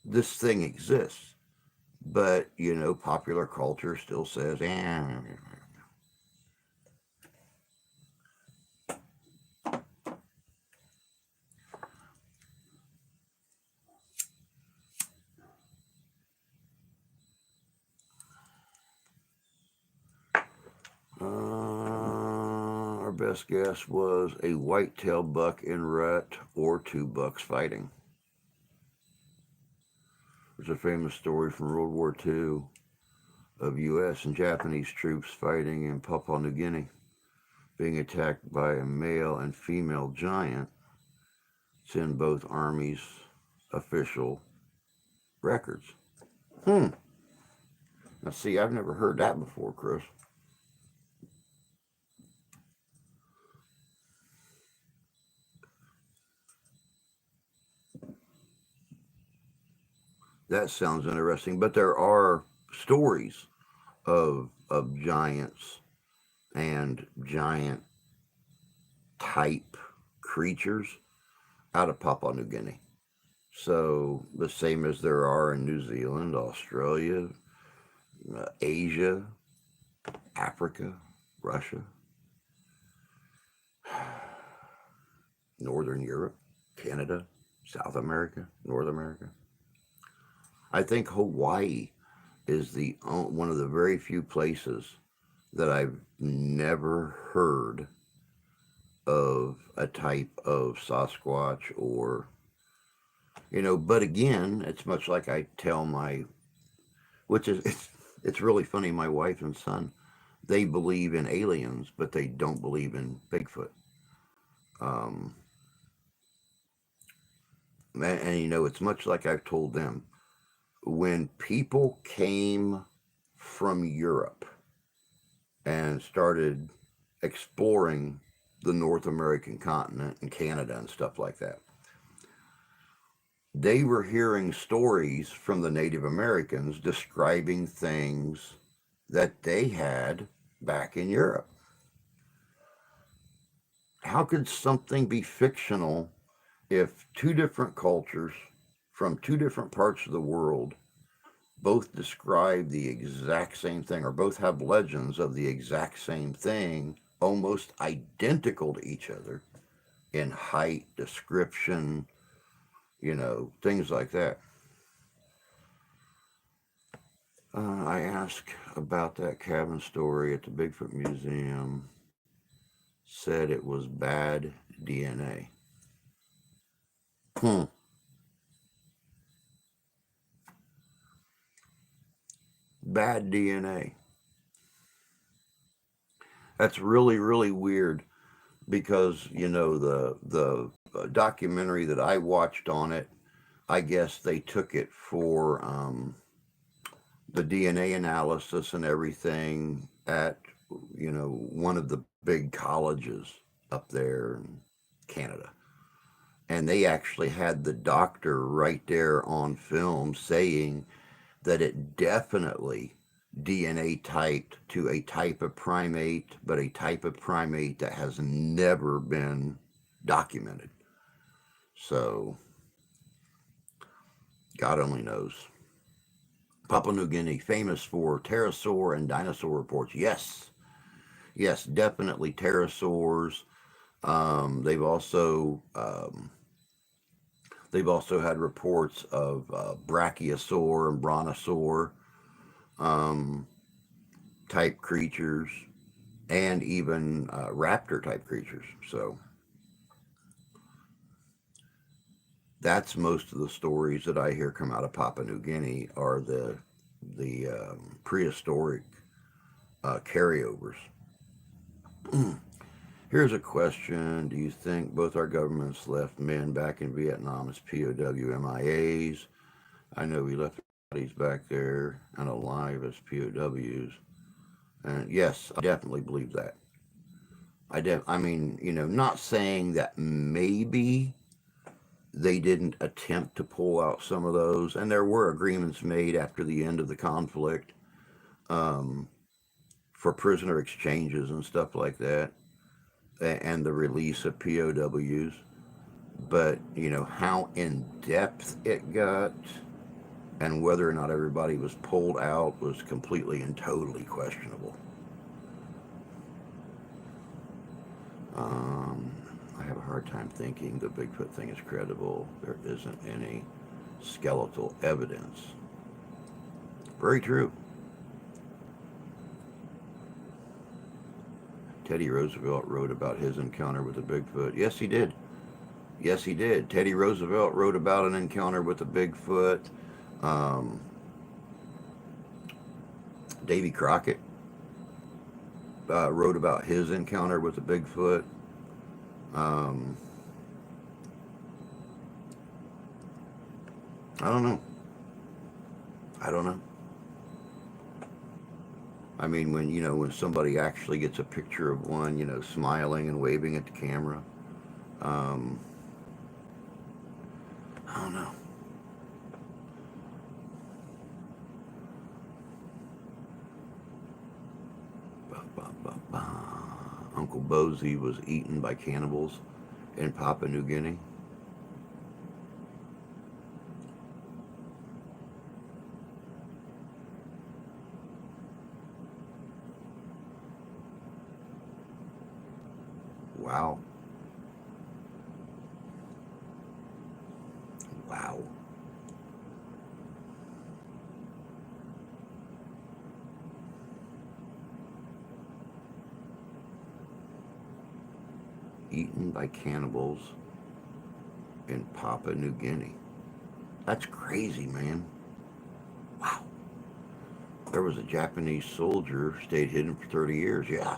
A: this thing exists. But, popular culture still says, our best guess was a white-tailed buck in rut or two bucks fighting. There's a famous story from World War II of U.S. and Japanese troops fighting in Papua New Guinea being attacked by a male and female giant. It's in both armies' official records. Hmm. Now, see, I've never heard that before, Chris. That sounds interesting. But there are stories of giants and giant type creatures out of Papua New Guinea. So the same as there are in New Zealand, Australia, Asia, Africa, Russia, Northern Europe, Canada, South America, North America. I think Hawaii is one of the very few places that I've never heard of a type of Sasquatch or, but again, it's much like I tell which is, it's really funny, my wife and son, they believe in aliens, but they don't believe in Bigfoot. Um, and it's much like I've told them, when people came from Europe and started exploring the North American continent and Canada and stuff like that, they were hearing stories from the Native Americans describing things that they had back in Europe. How could something be fictional if two different cultures from two different parts of the world both describe the exact same thing or both have legends of the exact same thing, almost identical to each other in height, description, things like that? I asked about that cabin story at the Bigfoot Museum. Said it was bad DNA. Hmm. Bad DNA. That's really, really weird because, the documentary that I watched on it, I guess they took it for the DNA analysis and everything at, one of the big colleges up there in Canada. And they actually had the doctor right there on film saying that it definitely DNA typed to a type of primate, but a type of primate that has never been documented. So, God only knows. Papua New Guinea, famous for pterosaur and dinosaur reports. Yes, definitely pterosaurs. They've also had reports of brachiosaur and brontosaur type creatures, and even raptor type creatures. So that's most of the stories that I hear come out of Papua New Guinea are the prehistoric carryovers. Here's a question. Do you think both our governments left men back in Vietnam as POW MIAs? I know we left bodies back there and alive as POWs. And yes, I definitely believe that. I mean, not saying that maybe they didn't attempt to pull out some of those, and there were agreements made after the end of the conflict for prisoner exchanges and stuff like that, and the release of POWs. But, how in depth it got and whether or not everybody was pulled out was completely and totally questionable. I have a hard time thinking the Bigfoot thing is credible. There isn't any skeletal evidence. Very true. Teddy Roosevelt wrote about his encounter with the Bigfoot. Yes, he did. Yes, he did. Teddy Roosevelt wrote about an encounter with the Bigfoot. Um, Davy Crockett wrote about his encounter with the Bigfoot. Um, I don't know. I don't know. I mean, when when somebody actually gets a picture of one, smiling and waving at the camera. Um, I don't know. Ba, ba, ba, ba. Uncle Bozy was eaten by cannibals in Papua New Guinea. Wow. Wow. Eaten by cannibals in Papua New Guinea. That's crazy, man. Wow. There was a Japanese soldier stayed hidden for 30 years. Yeah.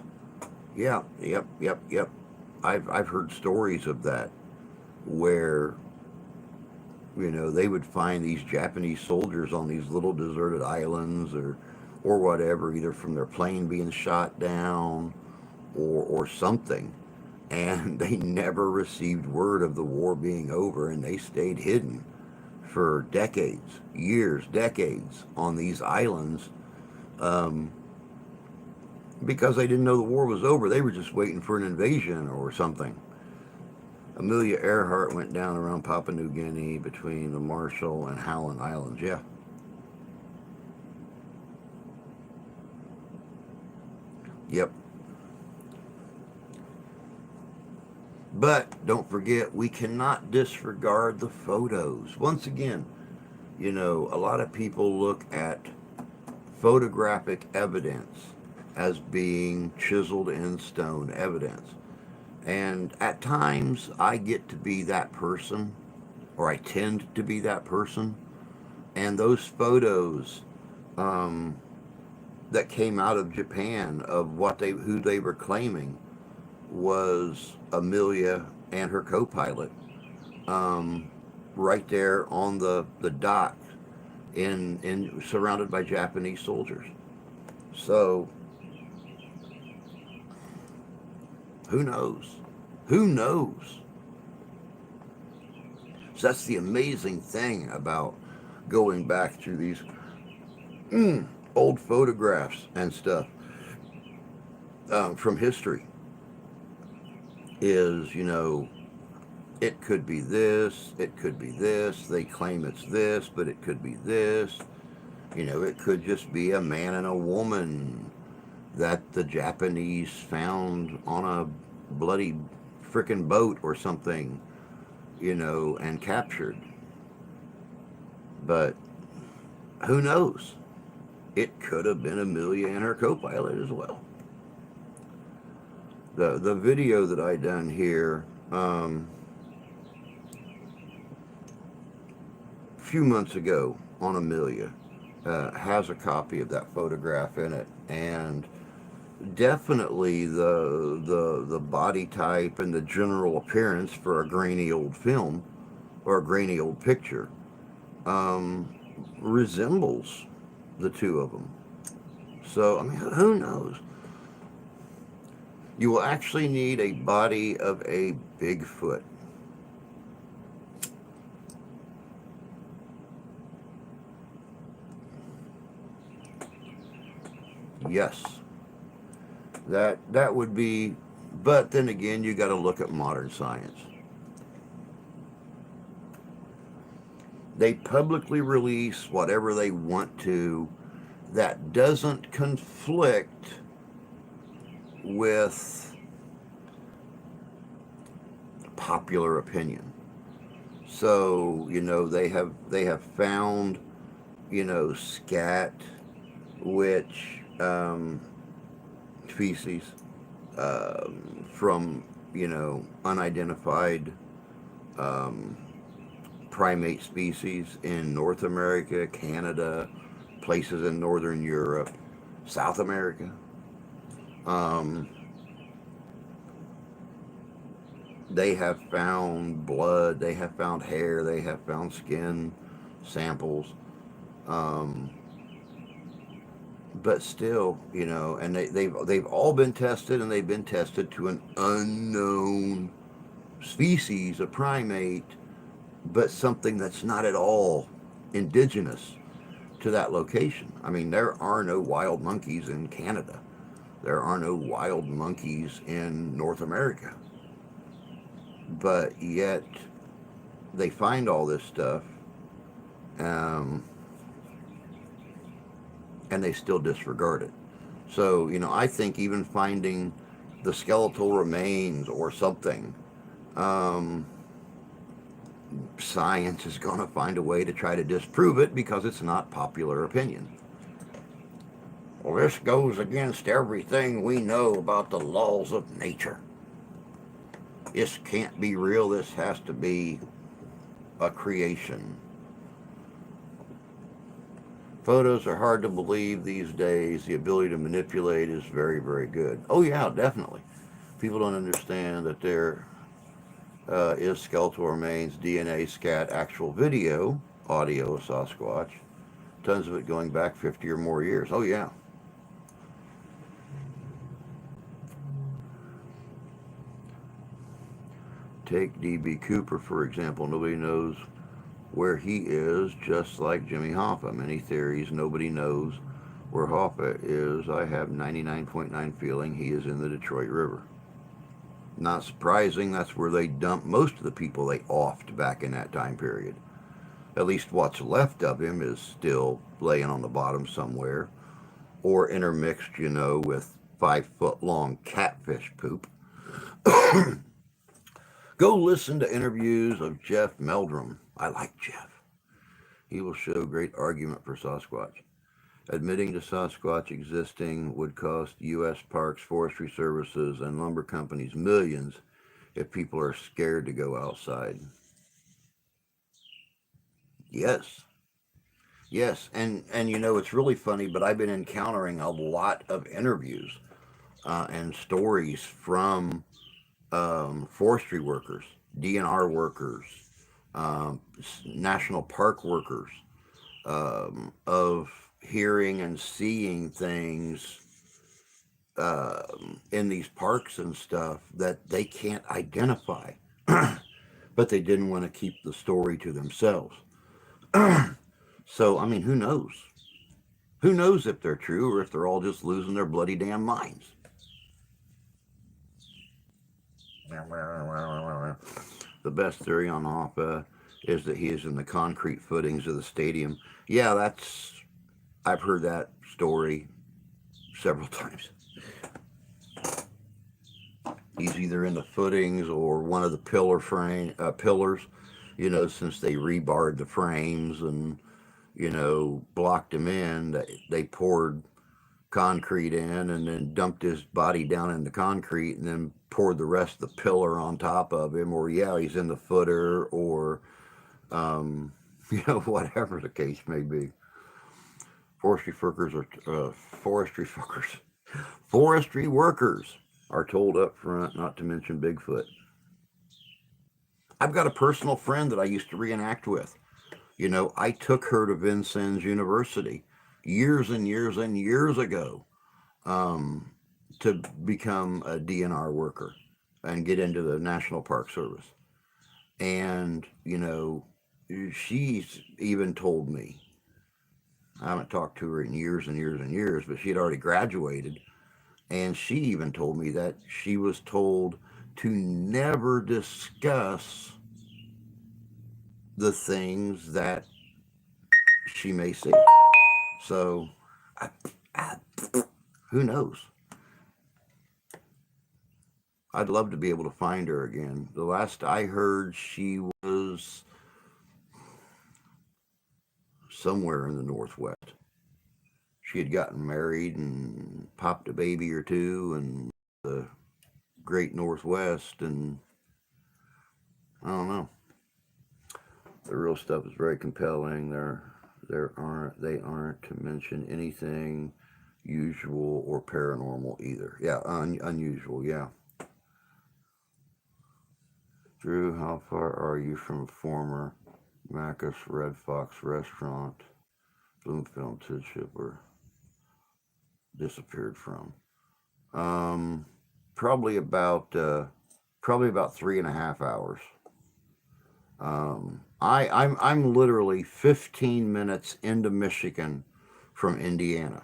A: Yeah. Yep. Yep. Yep. I've heard stories of that where they would find these Japanese soldiers on these little deserted islands or whatever, either from their plane being shot down or something, and they never received word of the war being over, and they stayed hidden for decades, years, decades on these islands, um, because they didn't know the war was over. They were just waiting for an invasion or something. Amelia Earhart went down around Papua New Guinea between the Marshall and Howland Islands. Yeah. Yep. But don't forget, we cannot disregard the photos. Once again, a lot of people look at photographic evidence as being chiseled in stone evidence. And at times, I get to be that person, or I tend to be that person. And those photos um, that came out of Japan of who they were claiming was Amelia and her co-pilot, um, right there on the dock in surrounded by Japanese soldiers. So who knows? Who knows? So that's the amazing thing about going back through these old photographs and stuff from history is, it could be this, it could be this, they claim it's this, but it could be this. It could just be a man and a woman that the Japanese found on a bloody frickin' boat or something, and captured. But who knows? It could have been Amelia and her co-pilot as well. The video that I done here a few months ago on Amelia has a copy of that photograph in it, and definitely the body type and the general appearance for a grainy old film or a grainy old picture um, resembles the two of them. So I mean, who knows? You will actually need a body of a Bigfoot. Yes, that would be. But then again, you got to look at modern science. They publicly release whatever they want to that doesn't conflict with popular opinion. So they have found scat, which feces from unidentified um, primate species in North America, Canada, places in Northern Europe. South America. Um, they have found blood, they have found hair, they have found skin samples. Um, but still, and they've all been tested, and they've been tested to an unknown species, a primate, but something that's not at all indigenous to that location. I mean, there are no wild monkeys in Canada. There are no wild monkeys in North America. But yet they find all this stuff, um, and they still disregard it. So, I think even finding the skeletal remains or something, um, science is going to find a way to try to disprove it because it's not popular opinion. Well, this goes against everything we know about the laws of nature. This can't be real. This has to be a creation. Photos are hard to believe these days. The ability to manipulate is very, very good. Oh, yeah, definitely. People don't understand that there is skeletal remains, DNA, scat, actual video, audio of Sasquatch. Tons of it going back 50 or more years. Oh, yeah. Take D.B. Cooper, for example. Nobody knows where he is, just like Jimmy Hoffa. Many theories, nobody knows where Hoffa is. I have 99.9 feeling he is in the Detroit River. Not surprising, that's where they dumped most of the people they offed back in that time period. At least what's left of him is still laying on the bottom somewhere, or intermixed, with 5 foot long catfish poop. Go listen to interviews of Jeff Meldrum. I like Jeff. He will show great argument for Sasquatch. Admitting to Sasquatch existing would cost U.S. parks, forestry services, and lumber companies millions if people are scared to go outside. Yes. Yes. And it's really funny, but I've been encountering a lot of interviews and stories from forestry workers, DNR workers, national park workers, of hearing and seeing things in these parks and stuff that they can't identify, but they didn't want to keep the story to themselves. So, I mean, who knows? Who knows if they're true or if they're all just losing their bloody damn minds? The best theory on Hoffa is that he is in the concrete footings of the stadium. Yeah, I've heard that story several times. He's either in the footings or one of the pillars, since they rebarred the frames and, blocked him in. They poured concrete in and then dumped his body down in the concrete and then poured the rest of the pillar on top of him. Or, yeah, he's in the footer or, whatever the case may be. Forestry workers are told up front not to mention Bigfoot. I've got a personal friend that I used to reenact with. I took her to Vincennes University years and years and years ago, um, to become a DNR worker and get into the National Park Service. And, she's even told me, I haven't talked to her in years and years and years, but she had already graduated. And she even told me that she was told to never discuss the things that she may see. So, I, I, who knows? I'd love to be able to find her again. The last I heard, she was somewhere in the Northwest. She had gotten married and popped a baby or two in the great Northwest, and I don't know. The real stuff is very compelling. They aren't to mention anything usual or paranormal either. Yeah, unusual, yeah. Drew, how far are you from former Macus Red Fox restaurant Bloomfield Township or disappeared from? Um, probably about probably about 3.5 hours. I'm literally 15 minutes into Michigan from Indiana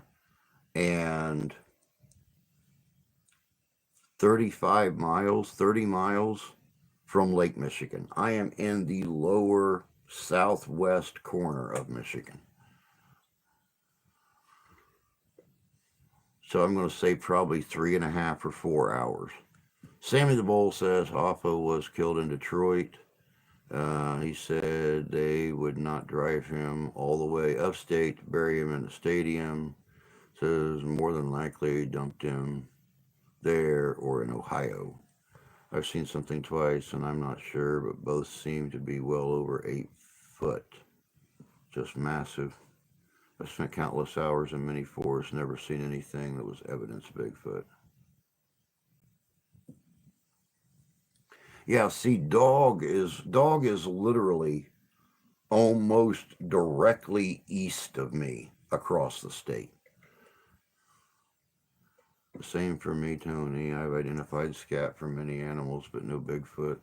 A: and 35 miles, 30 miles from Lake Michigan. I am in the lower southwest corner of Michigan. So I'm going to say probably 3.5 or 4 hours. Sammy the Bull says Hoffa was killed in Detroit. He said they would not drive him all the way upstate to bury him in the stadium. Says more than likely dumped him there or in Ohio. I've seen something twice and I'm not sure, but both seem to be well over 8 foot. Just massive. I spent countless hours in many forests, never seen anything that was evidence of Bigfoot. Yeah, see, dog is literally almost directly east of me across the state. The same for me, Tony. I've identified scat for many animals, but no Bigfoot.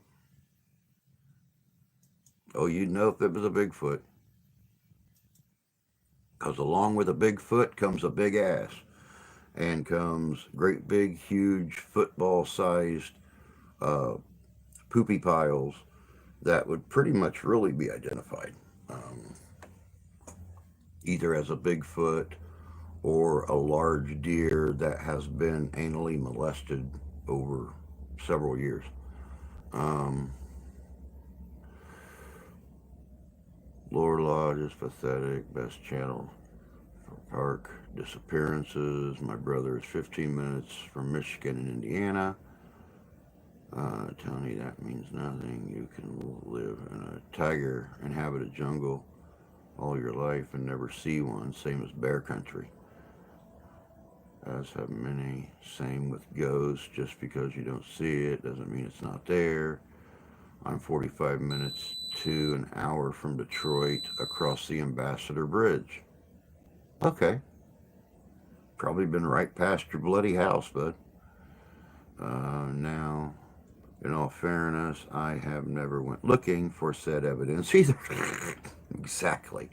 A: Oh, you'd know if it was a Bigfoot. Because along with a big foot comes a big ass. And comes great big, huge, football-sized uh, poopy piles that would pretty much really be identified. Um, Either as a Bigfoot or a large deer that has been anally molested over several years. Um, Lore Lodge is pathetic. Best channel for park disappearances. My brother is 15 minutes from Michigan and Indiana. Tony, that means nothing. You can live in a tiger inhabited jungle all your life and never see one. Same as bear country. As have many. Same with ghosts. Just because you don't see it doesn't mean it's not there. I'm 45 minutes to an hour from Detroit across the Ambassador Bridge. Okay. Probably been right past your bloody house, bud. Now, in all fairness, I have never went looking for said evidence either. Exactly.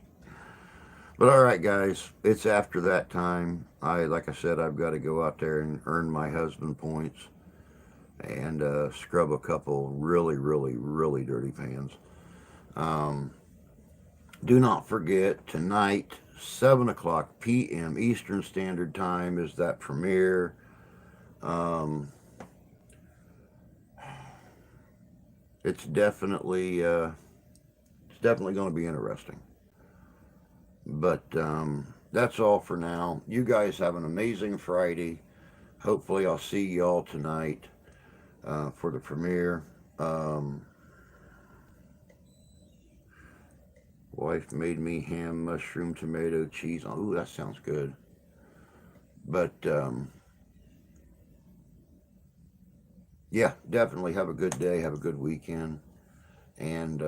A: But all right, guys, it's after that time. Like I said, I've got to go out there and earn my husband points and scrub a couple really, really, really dirty pans. Um, do not forget tonight, 7 o'clock p.m. Eastern Standard Time is that premiere. Um, it's definitely going to be interesting. But that's all for now. You guys have an amazing Friday. Hopefully, I'll see y'all tonight for the premiere. Wife made me ham, mushroom, tomato, cheese. Oh, that sounds good. But yeah, definitely have a good day. Have a good weekend. And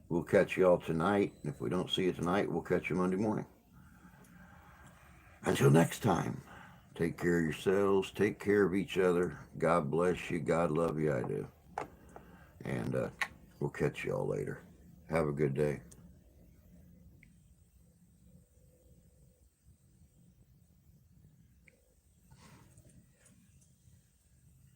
A: we'll catch y'all tonight. If we don't see you tonight, we'll catch you Monday morning. Until next time, take care of yourselves. Take care of each other. God bless you. God love you. I do. And we'll catch y'all later. Have a good day.